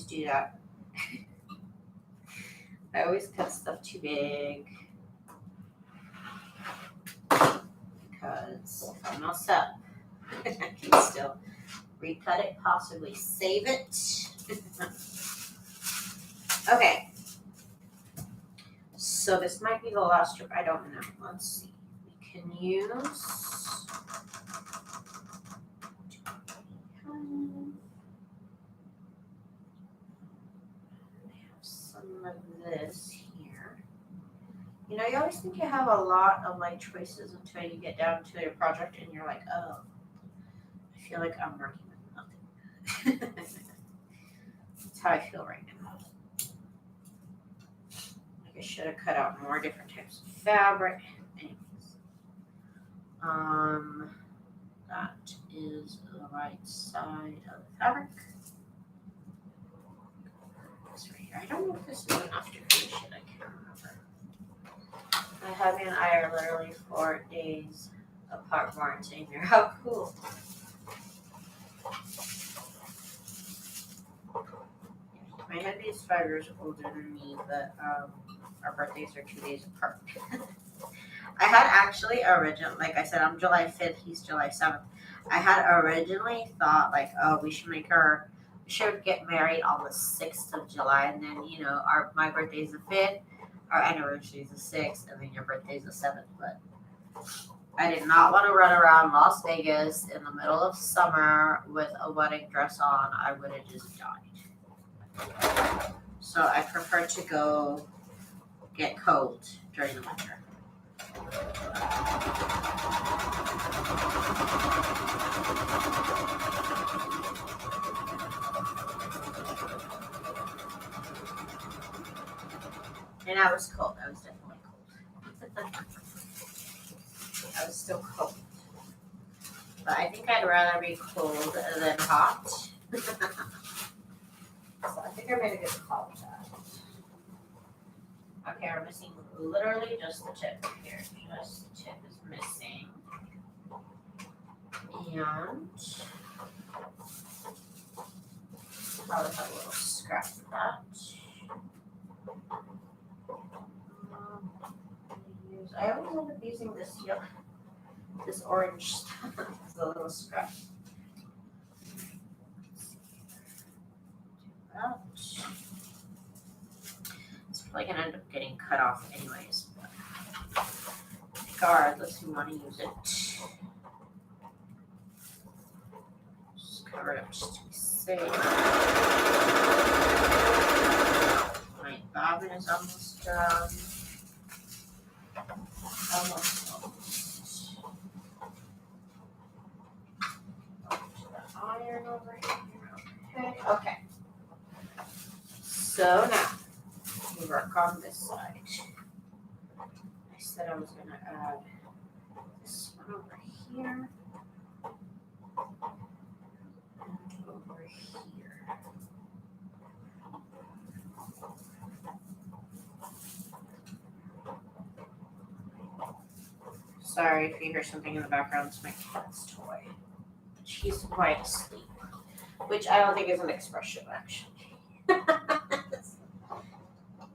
do that. I always cut stuff too big because if I mess up, I can still recut it, possibly save it. Okay. So this might be the last strip. I don't know. Let's see. We can use. Of this here. You know, you always think you have a lot of like choices until you get down to your project and you're like, oh, I feel like I'm working with nothing. That's how I feel right now. Like I should have cut out more different types of fabric. Anyways. That is the right side of the fabric. This right here. I don't know if this is an after finish yet. I can't remember. My hubby and I are literally 4 days apart from our tenure. How cool. My hubby is 5 years older than me, but our birthdays are 2 days apart. I had actually like I said, I'm July 5th, he's July 7th. I had originally thought, like, oh, we should get married on the 6th of July, and then, my birthday is the 5th, our anniversary is the 6th, and then your birthday is the 7th. But I did not want to run around Las Vegas in the middle of summer with a wedding dress on. I would have just died. So I prefer to go get cold during the winter. And I was cold. I was definitely cold. I was still cold. But I think I'd rather be cold than hot. So I think I made a good call with that. Okay, we're missing literally just the tip here. Just the tip is missing. And probably have a little scrap of that. I always end up using this orange stuff. It's a little scrap. It's probably gonna end up getting cut off anyways. But regardless, we want to use it. Just cover it up just to be safe. My bobbin is almost done. Almost. The iron over here. Okay. So now we work on this side. I said I was going to add this one over here and over here. Sorry if you hear something in the background. It's my cat's toy. She's quite asleep, which I don't think is an expression, actually. I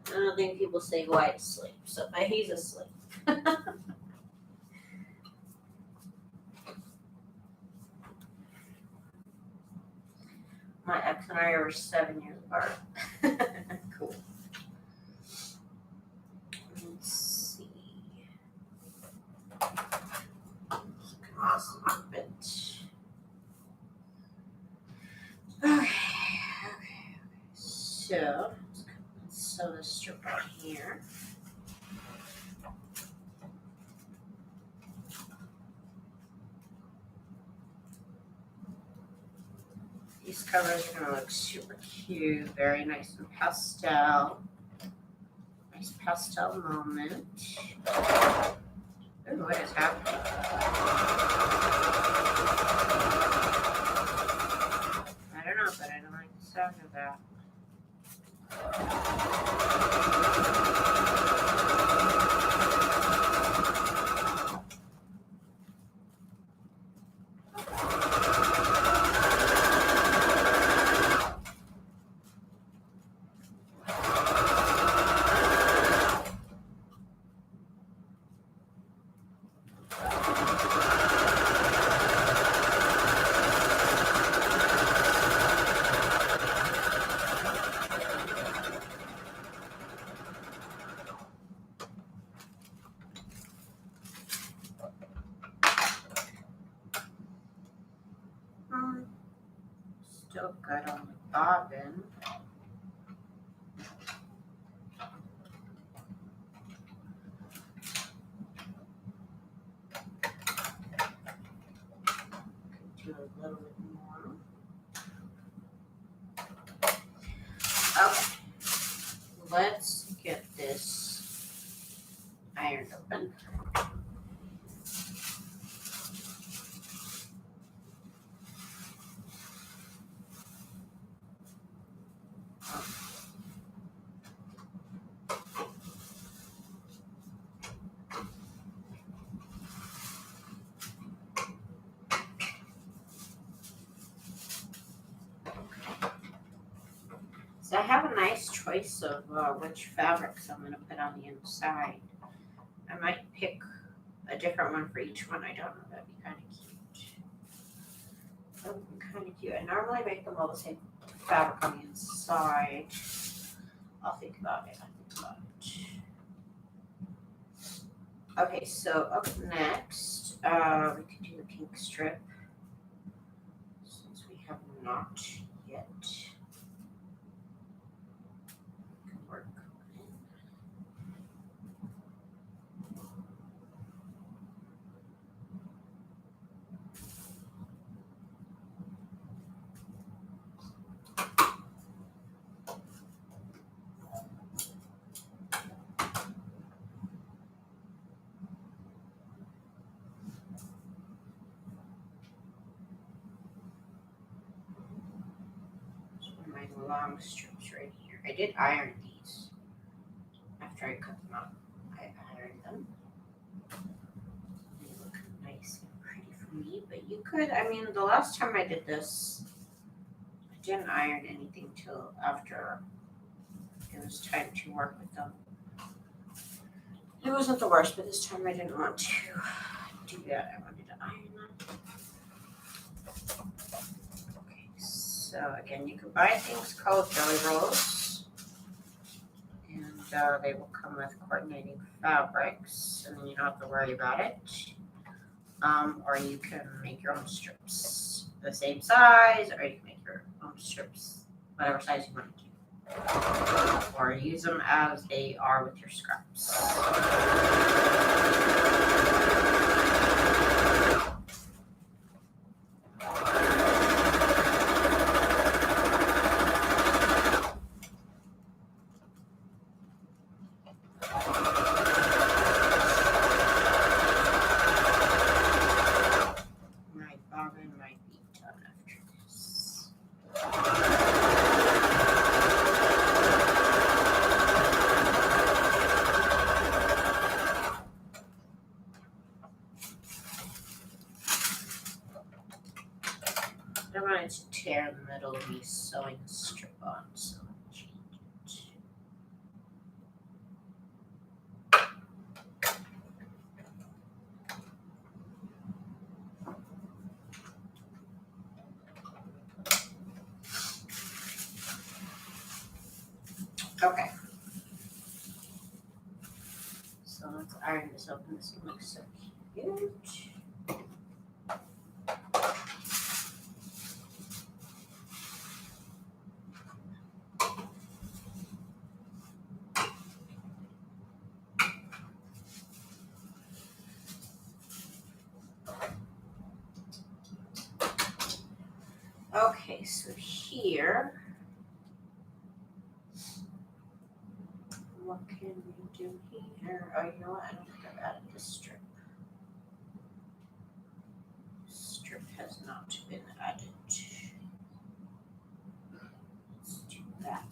don't think people say quiet asleep, but he's asleep. My ex and I are 7 years apart. Cool. Let's see. Awesome a bit. Okay. So let's sew this strip right here. These covers are going to look super cute, very nice and pastel. Nice pastel moment. Ooh, what is happening? I don't know, but I don't like the sound of that. Still good on the bobbin. Do a little bit more. Okay, let's get this ironed open. So I have a nice choice of which fabrics I'm going to put on the inside. I might pick a different one for each one. I don't know. That'd be kind of cute. That would be kind of cute. I normally make them all the same fabric on the inside. I'll think about it. Okay, so up next, we could do the pink strip since we have not yet. Work. My long strips right here. I did iron these after I cut them out. I ironed them. They look nice and pretty for me, but you could, I mean, the last time I did this, I didn't iron anything till after it was time to work with them. It wasn't the worst, but this time I didn't want to do that. I wanted to iron them. Okay, so again, you can buy things called jelly rolls, and they will come with coordinating fabrics, and then you don't have to worry about it. Or you can make your own strips the same size, or you can make your own strips whatever size you want to do. Or use them as they are with your scraps. My bobbin might be done after this. I wanted to tear in the middle of me sewing the strip on, so I'll change it. Okay. So let's iron this open. This one looks so cute. Okay, so here, what can we do here? Oh, you know what? I don't think I've added this strip. Strip has not been added. Let's do that.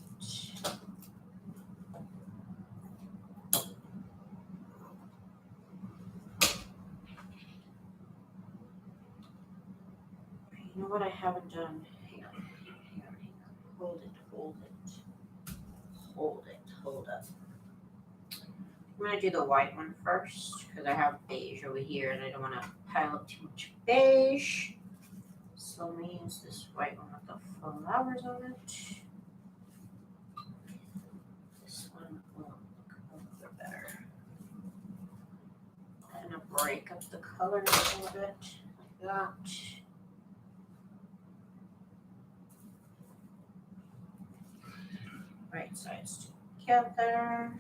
You know what I haven't done? Hang on. Hold up. I'm going to do the white one first because I have beige over here and I don't want to pile up too much beige. So I'm going to use this white one with the flowers on it. This one will look a little bit better. Kind of break up the colors a little bit like that. Right sides together.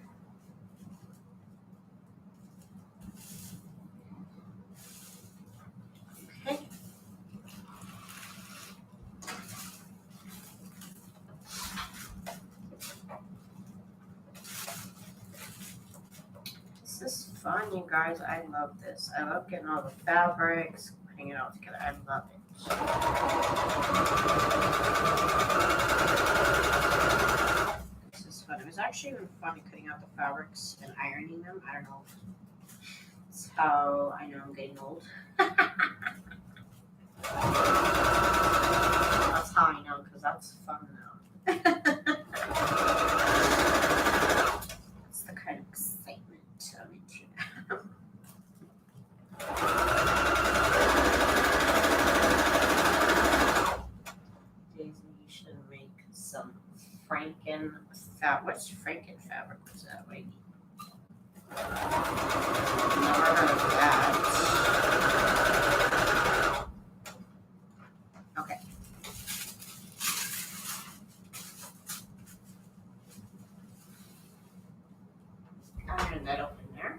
Okay. This is fun, you guys. I love this. I love getting all the fabrics, putting it all together. I love it. It's actually even fun cutting out the fabrics and ironing them. I don't know. It's how I know I'm getting old. That's how I know, because that's fun now. It's the kind of excitement I'm into now. Daisy, you should make some Franken fabric. What's Franken fabric? What's that? Wait. Never heard of that. Okay. Iron that open there.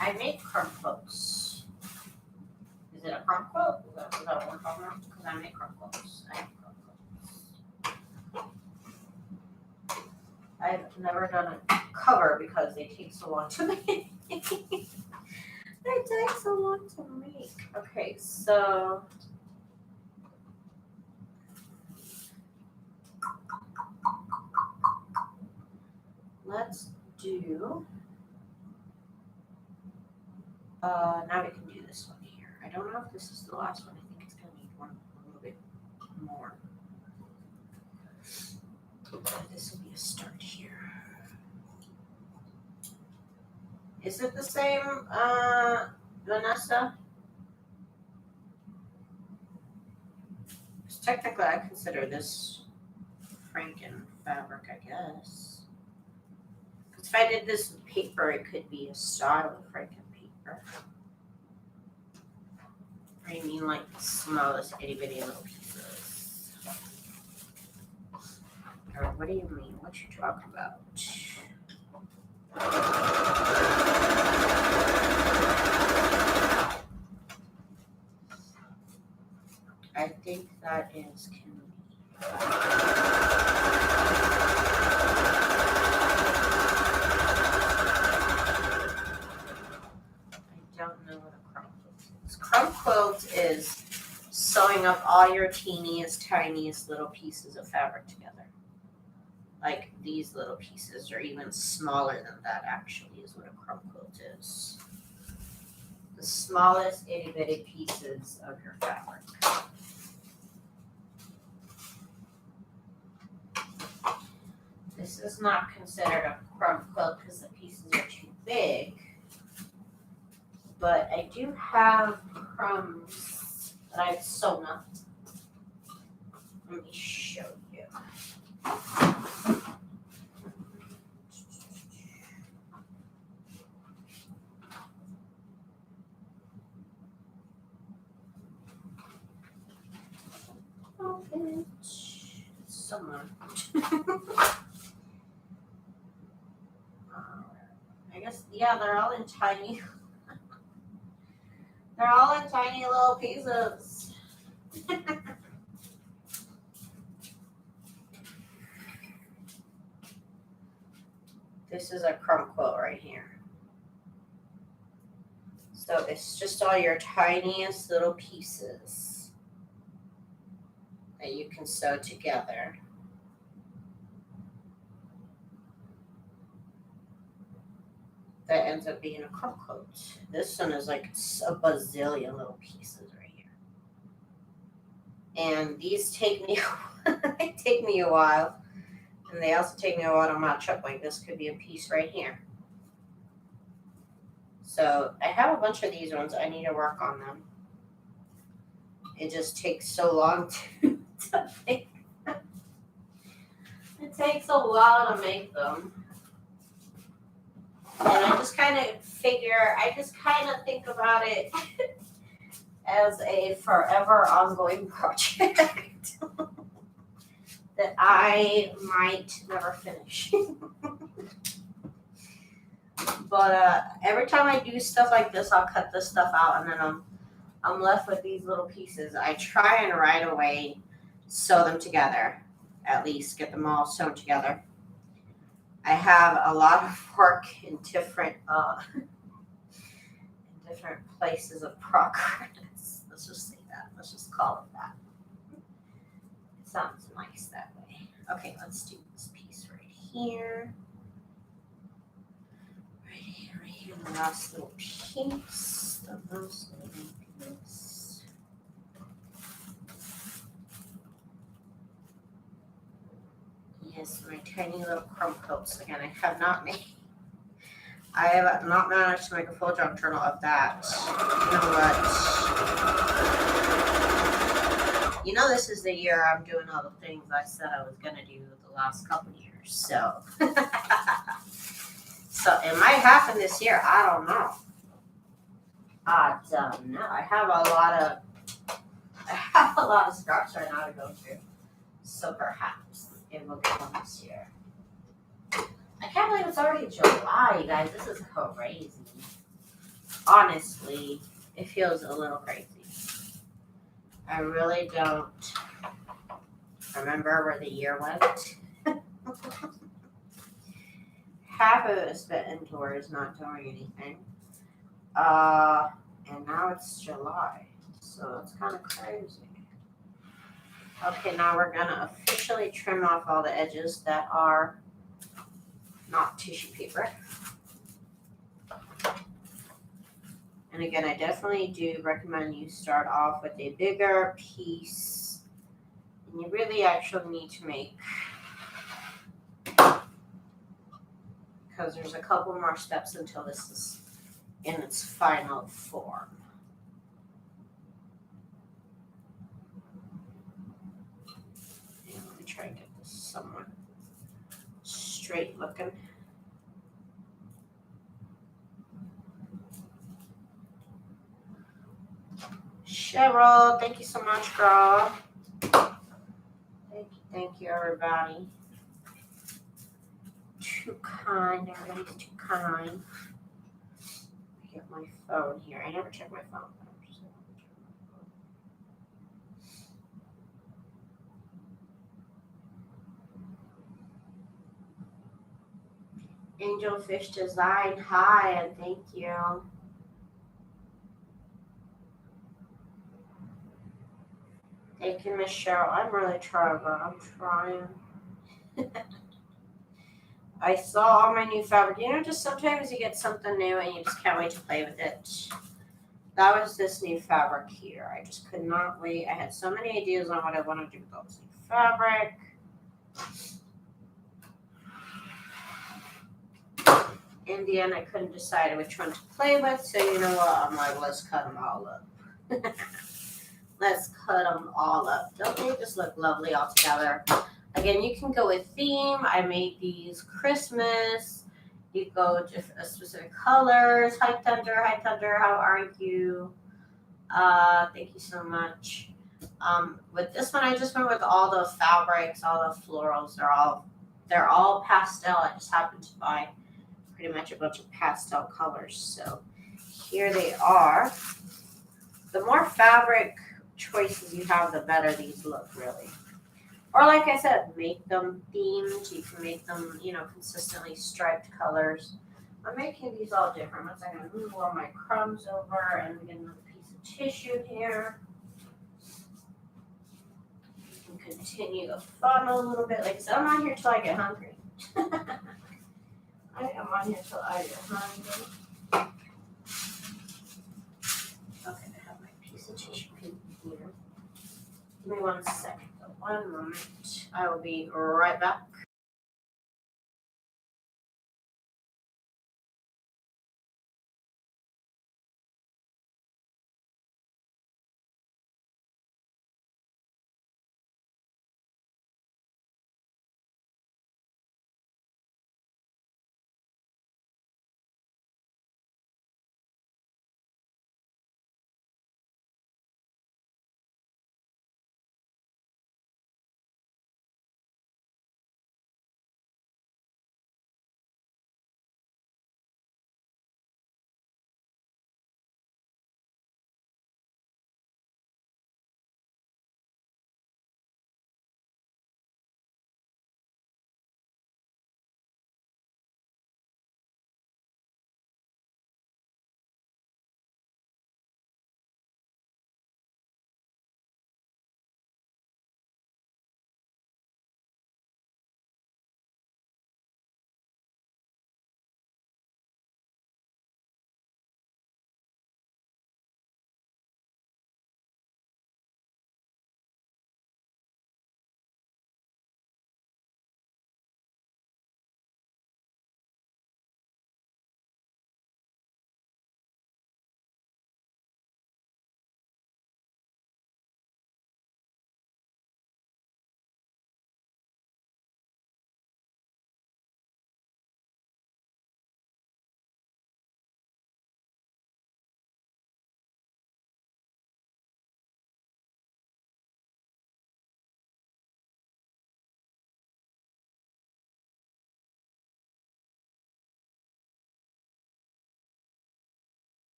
I make crumb quilts. Is it a crumb quilt? Is that what we're talking about? Because I make crumb quilts. I've never done a cover because they take so long to make. They take so long to make. Okay, so let's do. Now we can do this one here. I don't know if this is the last one. I think it's gonna need one a little bit more. This will be a start here. Is it the same, Vanessa? Because technically, I consider this Franken fabric, I guess. Because if I did this with paper, it could be a style of Franken paper. Or you mean like the smallest itty bitty little pieces? Or what do you mean? What you talking about? I think that is can be. I don't know what a crumb quilt is. Crumb quilt is sewing up all your teeniest, tiniest little pieces of fabric together. Like these little pieces, or even smaller than that, actually, is what a crumb quilt is. The smallest itty bitty pieces of your fabric. This is not considered a crumb quilt because the pieces are too big. But I do have crumbs that I've sewn up. Let me show you. Open it. Somewhere. I guess, yeah, they're all in tiny. They're all in tiny little pieces. This is a crumb quilt right here. So it's just all your tiniest little pieces that you can sew together. That ends up being a crumb quilt. This one is like a bazillion little pieces right here. And these take me they take me a while. And they also take me a while to match up. Like this could be a piece right here. So I have a bunch of these ones. I need to work on them. It just takes so long to make them. It takes a while to make them. And I just kind of think about it as a forever ongoing project that I might never finish. But every time I do stuff like this, I'll cut this stuff out, and then I'm left with these little pieces. I try and right away sew them together, at least get them all sewn together. I have a lot of work in different places of progress. Let's just say that. that. Let's just call it that. It sounds nice that way. Okay, let's do this piece right here. Right here, the last little piece. The last little piece. Yes, my tiny little crumb quilts. Again, I have not managed to make a full junk journal of that. You know, this is the year I'm doing all the things I said I was gonna do the last couple years. So, so it might happen this year. I don't know. I don't know. I have a lot of scraps right now to go through. So perhaps it will get one this year. I can't believe it's already July, you guys. This is crazy. Honestly, it feels a little crazy. I really don't remember where the year went. Half of it was spent indoors, not doing anything. And now it's July, so it's kind of crazy. Okay, now we're gonna officially trim off all the edges that are not tissue paper. And again, I definitely do recommend you start off with a bigger piece. And you really actually need to make, because there's a couple more steps until this is in its final form. And let me try and get this somewhat straight looking. Cheryl, thank you so much, girl. Thank you, everybody. Too kind, everybody's too kind. I get my phone here. I never check my phone. Angelfish Design, hi, and thank you. Thank you, Miss Cheryl. I'm really trying, but I'm trying. I saw all my new fabric. You know, just sometimes you get something new and you just can't wait to play with it. That was this new fabric here. I just could not wait. I had so many ideas on what I want to do with all this new fabric. In the end, I couldn't decide which one to play with. So you know what? I'm like, let's cut them all up. Let's cut them all up. Don't they just look lovely all together? Again, you can go with theme. I made these Christmas. You go to specific colors. Hi Thunder, how are you? Thank you so much. With this one, I just went with all the fabrics, all the florals. They're all pastel. I just happened to buy pretty much a bunch of pastel colors. So here they are. The more fabric choices you have, the better these look, really. Or like I said, make them themed. You can make them, you know, consistently striped colors. I'm making these all different. Once I'm going to move all my crumbs over and get another piece of tissue here. You can continue the fun a little bit. Like I said, I'm on here till I get hungry. I am on here till I get hungry. Okay, I have my piece of tissue paper here. Give me 1 second. 1 moment. I will be right back.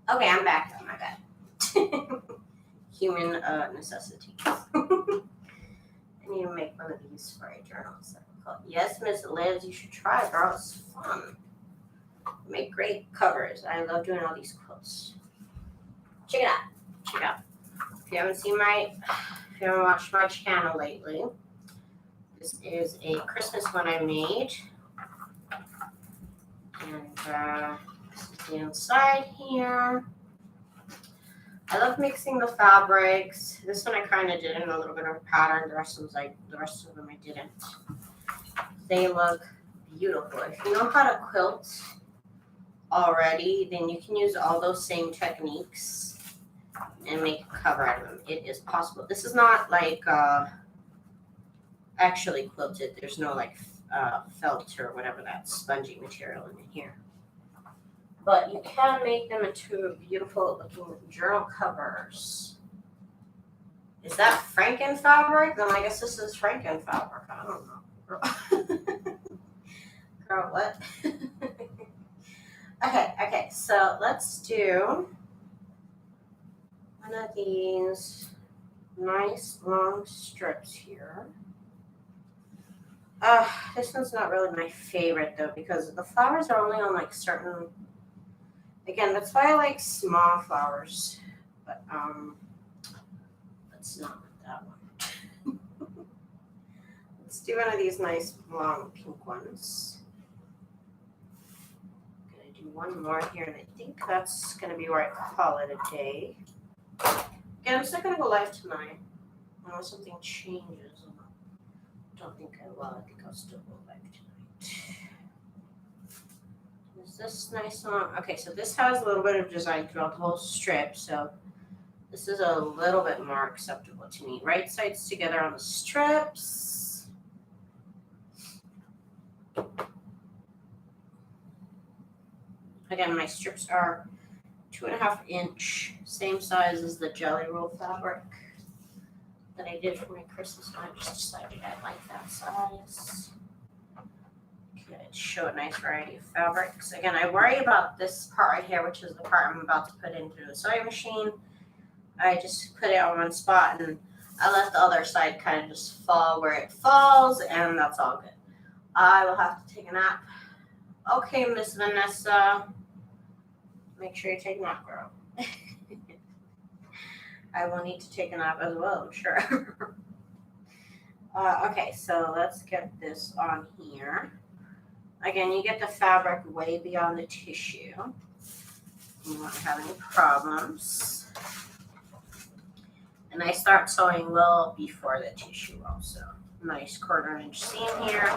Okay, I'm back. Oh my bad. Human necessities. I need to make one of these for a journal. Yes, Miss Liz, you should try it, girl. It's fun. Make great covers. I love doing all these quilts. Check it out. Check it out. If you haven't watched my channel lately, this is a Christmas one I made. And this is the inside here. I love mixing the fabrics. This one I kind of did in a little bit of a pattern. The rest of them I didn't. They look beautiful. If you know how to quilt already, then you can use all those same techniques and make a cover out of them. It is possible. This is not like actually quilted. There's no like felt or whatever that spongy material in here. But you can make them into beautiful looking journal covers. Is that Franken fabric? Then I guess this is Franken fabric. I don't know. Girl, what? Okay, so let's do one of these nice long strips here. This one's not really my favorite though because the flowers are only on like certain. Again, that's why I like small flowers, but let's not with that one. Let's do one of these nice long pink ones. I'm gonna do one more here, and I think that's gonna be where I call it a day. Again, I'm still gonna go live tonight unless something changes. I don't think I will. I think I'll still go live tonight. Is this nice one? Okay, so this has a little bit of design throughout the whole strip, so this is a little bit more acceptable to me. Right sides together on the strips. Again, my strips are 2.5 inch, same size as the Jelly Roll fabric that I did for my Christmas one. I just decided I like that size. Show a nice variety of fabrics. Again, I worry about this part right here, which is the part I'm about to put into the sewing machine. I just put it on one spot and I let the other side kind of just fall where it falls, and that's all good. I will have to take a nap. Okay, Miss Vanessa. Make sure you take a nap, girl. I will need to take a nap as well, I'm sure. Okay, so let's get this on here. Again, you get the fabric way beyond the tissue. You won't have any problems. And I start sewing well before the tissue also. Nice 1/4 inch seam here.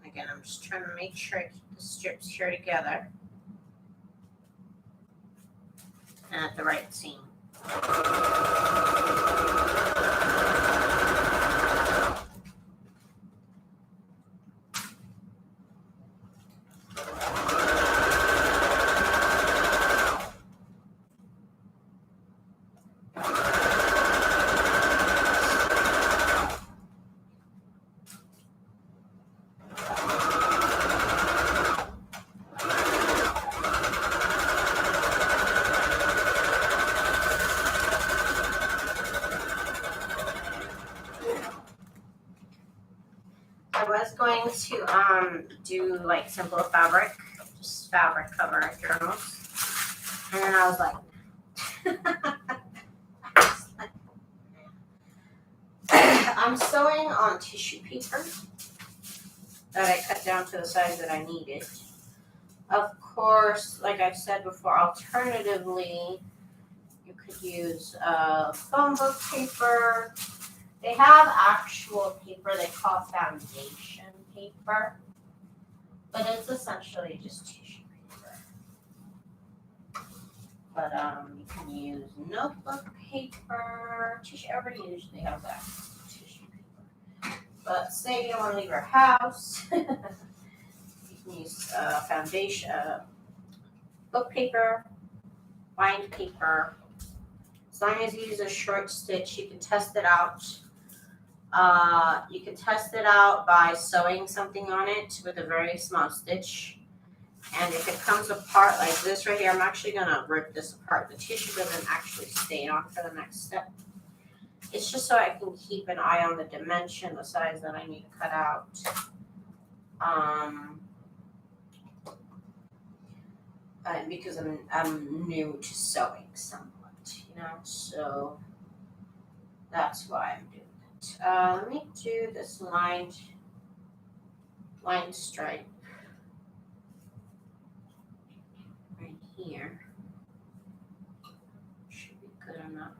Again, I'm just trying to make sure I keep the strips here together and at the right seam. I was going to do like simple fabric, just fabric cover journals, and then I was like, I'm sewing on tissue paper that I cut down to the size that I needed. Of course, like I've said before, alternatively, you could use phone book paper. They have actual paper they call foundation paper, but it's essentially just tissue paper. But you can use notebook paper. Everybody usually has access to tissue paper. But say you don't want to leave your house, you can use foundation, book paper, bind paper. As long as you use a short stitch, you can test it out You can test it out by sewing something on it with a very small stitch. And if it comes apart like this right here, I'm actually gonna rip this apart. The tissue doesn't actually stay on for the next step. It's just so I can keep an eye on the dimension, the size that I need to cut out. Because I'm new to sewing somewhat, you know, so that's why I'm doing it. Let me do this line stripe right here. Should be good enough.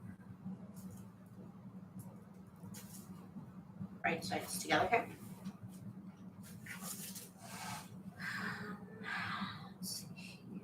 Right sides together here. Let's see here.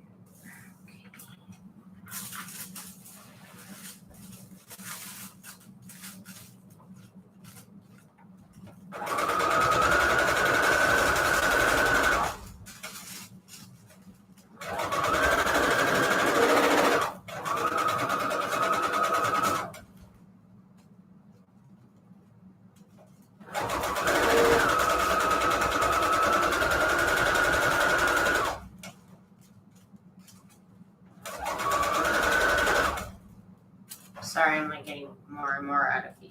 Sorry, I'm like getting more and more out of you.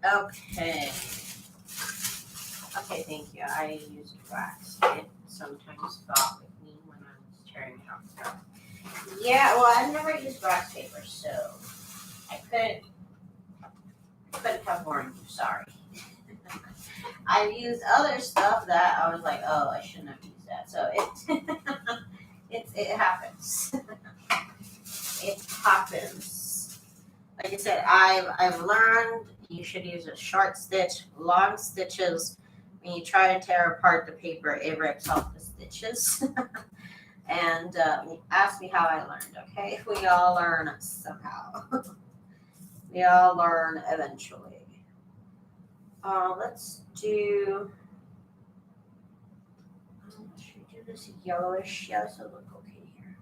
Okay. Okay, thank you. I use wax. It sometimes fought with me when I was tearing it off. Yeah, well, I've never used wax paper, so I couldn't have warned you. Sorry. I've used other stuff that I was like, oh, I shouldn't have used that. So it happens. It happens. Like I said, I've learned you should use a short stitch, long stitches. When you try to tear apart the paper, it rips off the stitches. And ask me how I learned, okay? We all learn somehow. We all learn eventually. Let's do, should we do this yellowish? Yeah, this will look okay here.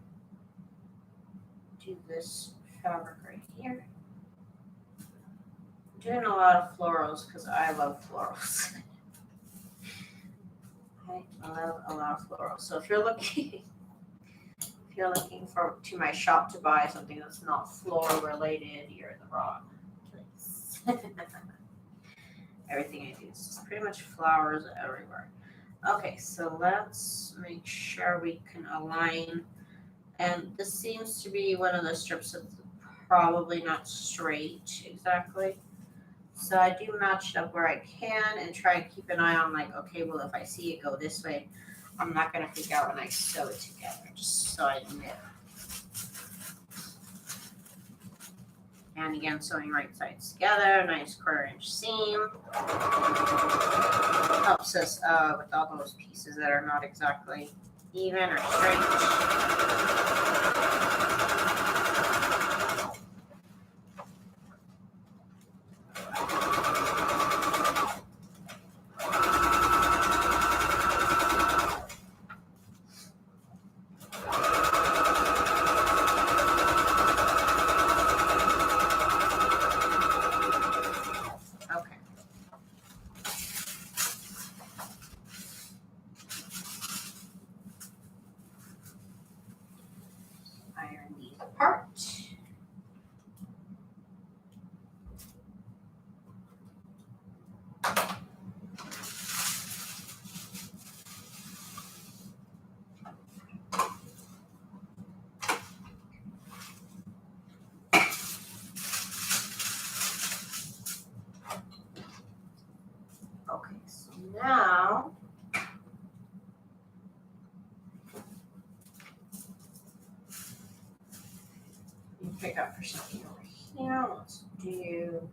Do this fabric right here. I'm doing a lot of florals because I love florals. I love a lot of florals. So if you're looking to my shop to buy something that's not floral related, you're in the wrong place. Everything I do is pretty much flowers everywhere. Okay, so let's make sure we can align. And this seems to be one of the strips that's probably not straight exactly. So I do match it up where I can and try and keep an eye on like, okay, well, if I see it go this way, I'm not going to freak out when I sew it together, just so I know. And again, sewing right sides together, nice 1/4-inch seam. Helps us with all those pieces that are not exactly even or straight. Iron these apart. Okay, so now you pick up for something over here. Let's do you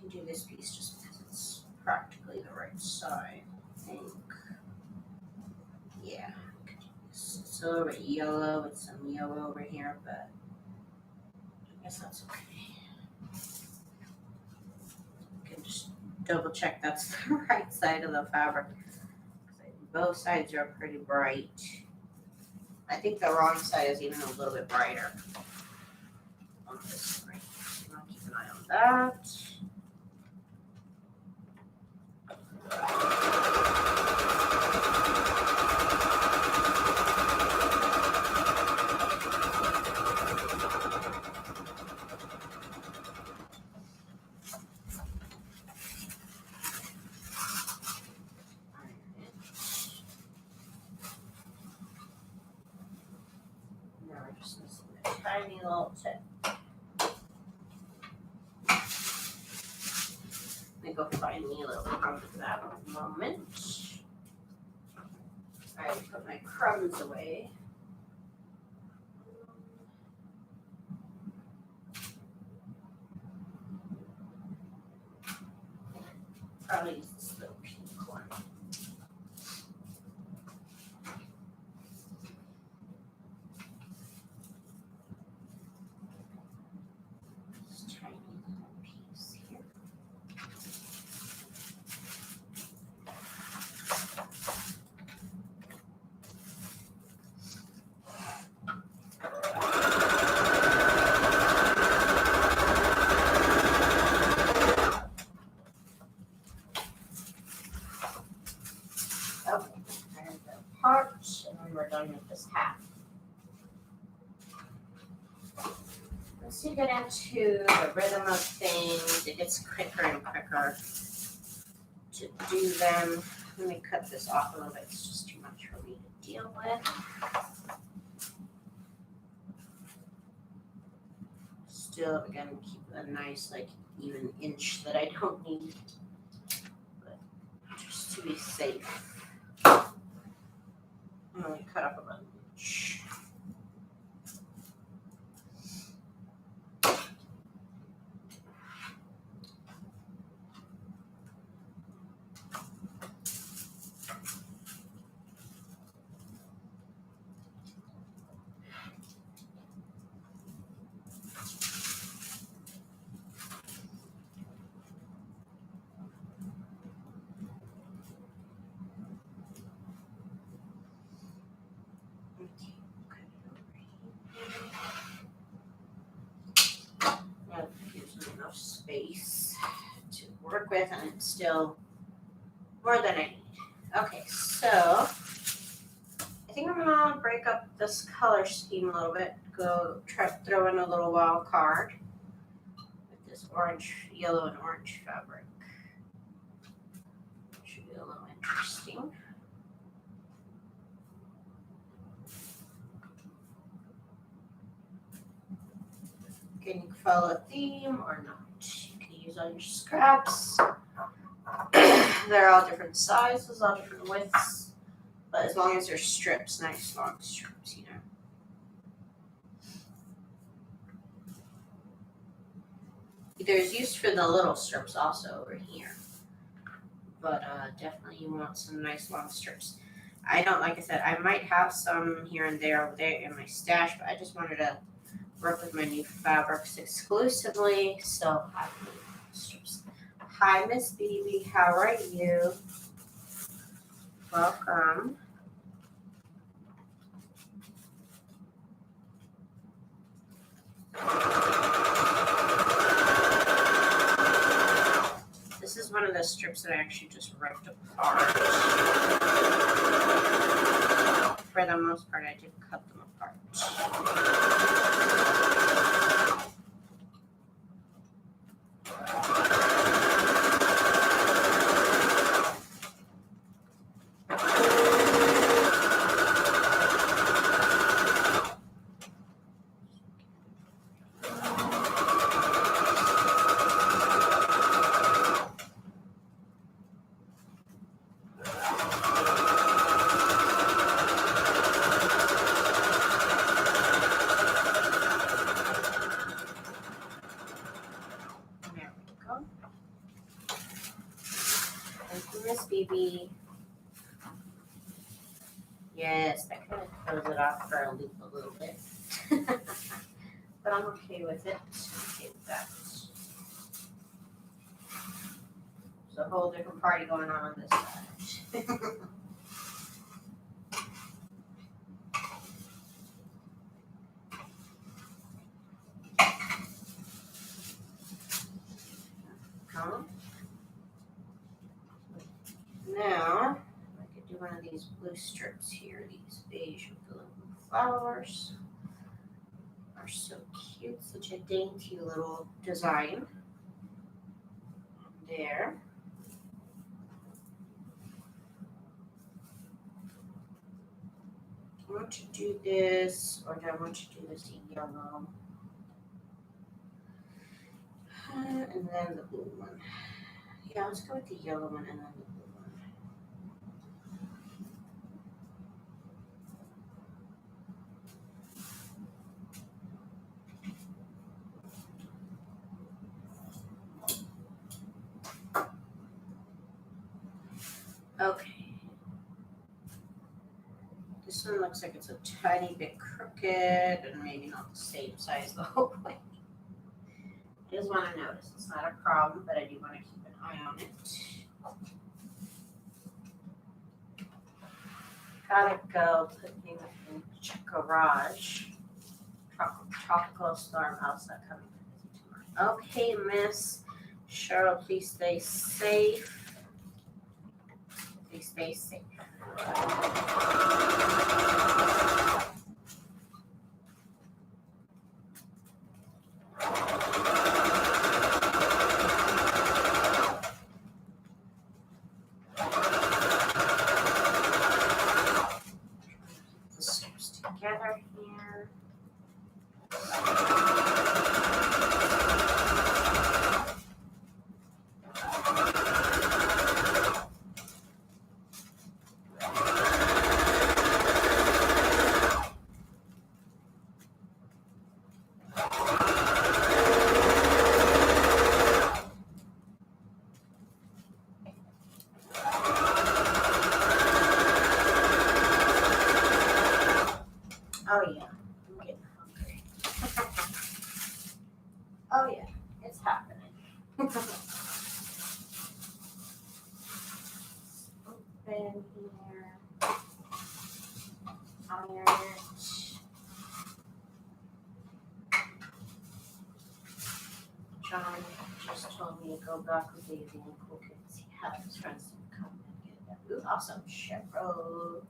can do this piece just because it's practically the right side, I think. Yeah. It's a little bit yellow with some yellow over here, but guess that's okay. You can just double check that's the right side of the fabric. Both sides are pretty bright. I think the wrong side is even a little bit brighter on this side. I'll keep an eye on that. Now we're just missing a tiny little tip. Let me go find me a little crumb of that in a moment. I put my crumbs away. Probably use this little pink one. This tiny little piece here. Okay, there's the part, and then we're done with this half. Once you get into the rhythm of things, it gets quicker and quicker to do them. Let me cut this off a little bit. It's just too much for me to deal with. Still, again, keep a nice, like, even inch that I don't need, but just to be safe. I'm going to cut up about an inch. That gives me enough space to work with, and it's still more than I need. Okay, so I think I'm gonna break up this color scheme a little bit. Go throw in a little wild card with this orange, yellow, and orange fabric. Should be a little interesting. Can you follow a theme or not? You can use all your scraps. They're all different sizes, all different widths, but as long as they're strips, nice long strips, you know. There's use for the little strips also over here, but definitely you want some nice long strips. I don't, like I said, I might have some here and there over there in my stash, but I just wanted to work with my new fabrics exclusively, so I have strips. Hi, Miss BB, how are you? Welcome. This is one of the strips that I actually just ripped apart. For the most part, I did cut them apart. BB. Yes, I kind of close it off for a loop a little bit. but I'm okay with it. I'm okay with that. There's a whole different party going on this side. Now, I could do one of these blue strips here, these beige with the little flowers. Are so cute, such a dainty little design. There. I want to do this, or do I want to do this in yellow? And then the blue one. Yeah, let's go with the yellow one and then the blue one. Okay. This one looks like it's a tiny bit crooked and maybe not the same size the whole way. I just want to notice it's not a problem, but I do want to keep an eye on it. Gotta go put things in garage. Tropical storm outside coming. Okay, Miss Cheryl, please stay safe. Please stay safe. The strips together here. Oh yeah, I'm getting hungry. Oh yeah, it's happening. Open here. Iron it. John just told me to go back with Daisy and cook it. He had his friends to come and get that. Ooh, awesome, Cheryl.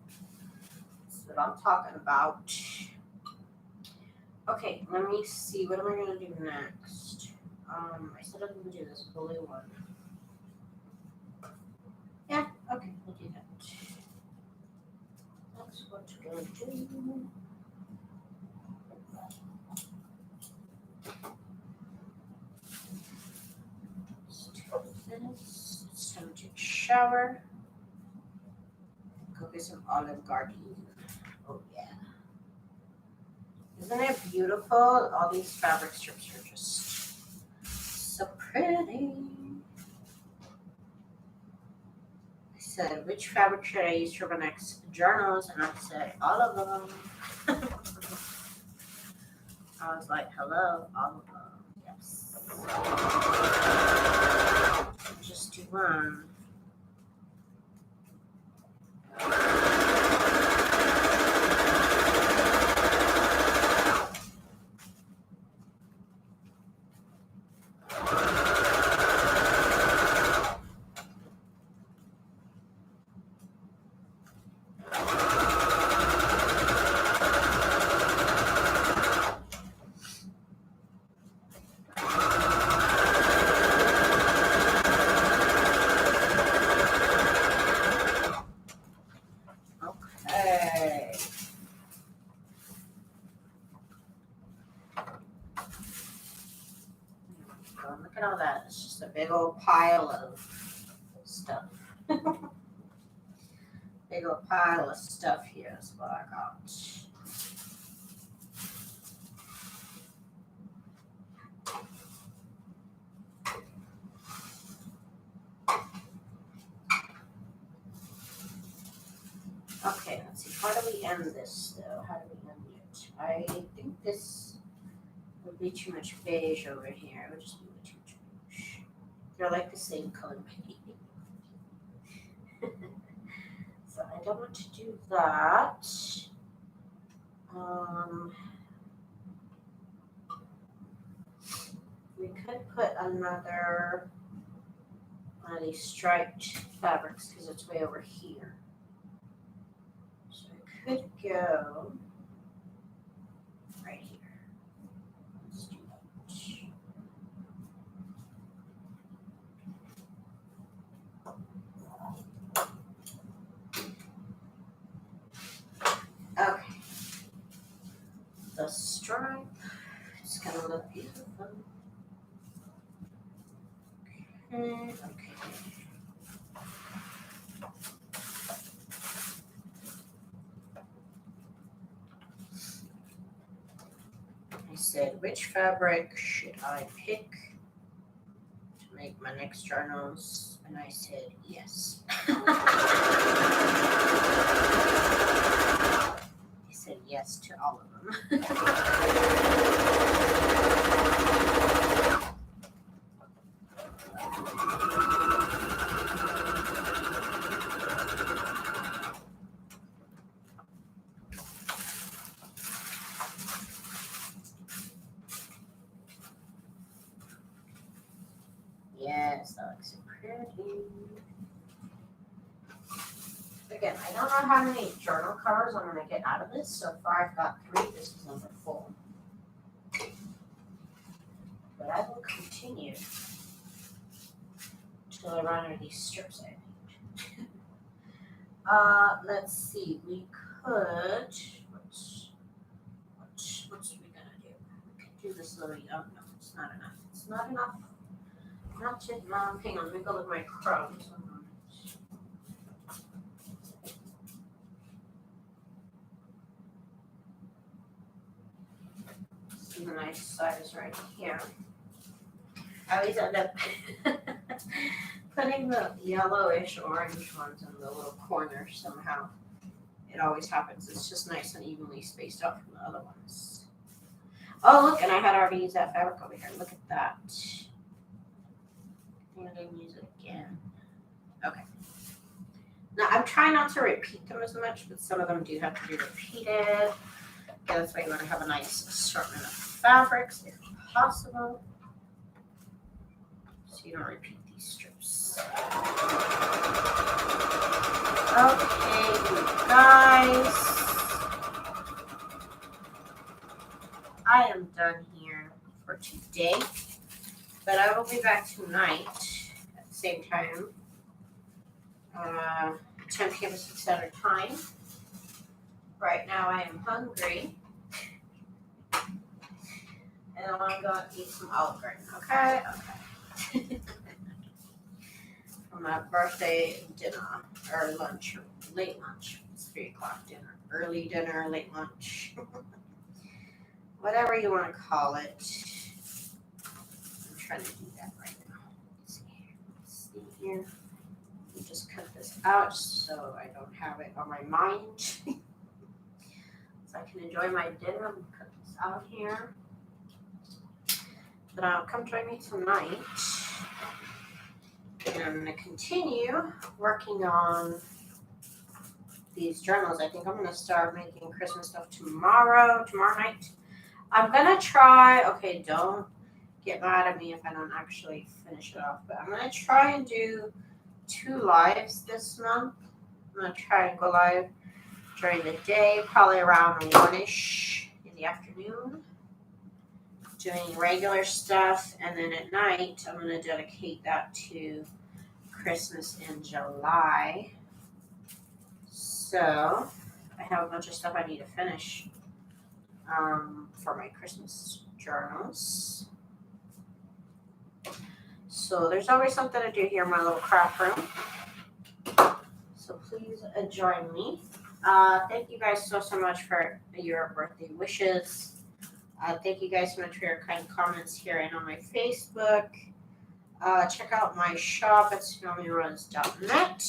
That's what I'm talking about. Okay, let me see. What am I gonna do next? I said I'm gonna do this blue one. Yeah, okay, we'll do that. That's what we're gonna do. Let's do this. It's time to take a shower. Go get some Olive Garden. Oh yeah. Isn't it beautiful? All these fabric strips are just so pretty. I said, which fabric should I use for my next journals? And I said, all of them. I was like, hello, all of them. Yes. Just do one. Look at all that. It's just a big old pile of stuff. Big old pile of stuff here is what I got. Okay, let's see. How do we end this though? How do we end it? I think this would be too much beige over here. It would just be too much beige. They're like the same color beige. So I don't want to do that. We could put another one of these striped fabrics because it's way over here. So I could go right here. Let's do that. Okay. The stripe is gonna look beautiful. Okay. I said, which fabric should I pick to make my next journals? And I said, yes. I said yes to all of them. Yes, that looks pretty. Again, I don't know how many journal covers I'm going to get out of this. So far, I've got 3. This is number 4. But I will continue till I run out of these strips I need. Let's see. We could. What's we gonna do? We could do this little. Oh no, it's not enough. It's not enough. Not too long. Hang on. Let me go look at my crumbs. See the nice size right here. I always end up putting the yellowish orange ones in the little corner somehow. It always happens. It's just nice and evenly spaced out from the other ones. Oh, look, and I had already used that fabric over here. Look at that. I'm going to use it again. Okay. Now, I'm trying not to repeat them as much, but some of them do have to be repeated. That's why you want to have a nice assortment of fabrics, if possible, so you don't repeat these strips. Okay, you guys. I am done here for today, but I will be back tonight at the same time, 10 p.m. Pacific Standard Time. Right now I am hungry, and I want to go and eat some Olive Garden, okay? Okay. For my birthday dinner, or lunch, or late lunch. It's 3 o'clock dinner. Early dinner, late lunch. Whatever you want to call it. I'm trying to do that right now. Let's see here. Let me just cut this out so I don't have it on my mind. So I can enjoy my dinner. I'm going to cut this out here. But come join me tonight. And I'm going to continue working on these journals. I think I'm going to start making Christmas stuff tomorrow night. I'm going to try, okay, don't get mad at me if I don't actually finish it off, but I'm going to try and do 2 lives this month. I'm going to try and go live during the day, probably around 1-ish in the afternoon, doing regular stuff, and then at night, I'm going to dedicate that to Christmas in July. So, I have a bunch of stuff I need to finish for my Christmas journals. So, there's always something to do here in my little craft room. So, please join me. Thank you guys so much for your birthday wishes. Thank you guys so much for your kind comments here and on my Facebook. Check out my shop at TsunamiRose.net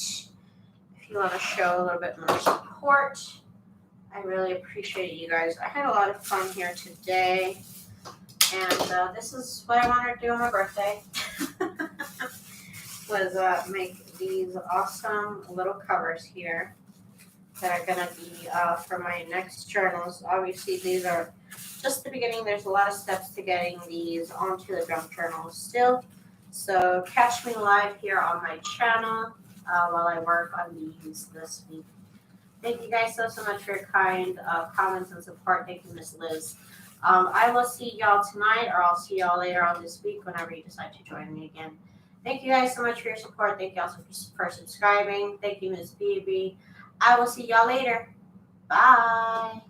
if you want to show a little bit more support. I really appreciate you guys. I had a lot of fun here today. And this is what I wanted to do on my birthday. Was make these awesome little covers here that are going to be for my next journals. Obviously, these are just the beginning. There's a lot of steps to getting these onto the junk journals still. So catch me live here on my channel while I work on these this week. Thank you guys so much for your kind comments and support. Thank you, Miss Liz. I will see y'all tonight, or I'll see y'all later on this week whenever you decide to join me again. Thank you guys so much for your support. Thank you also for subscribing. Thank you, Miss BB. I will see y'all later. Bye.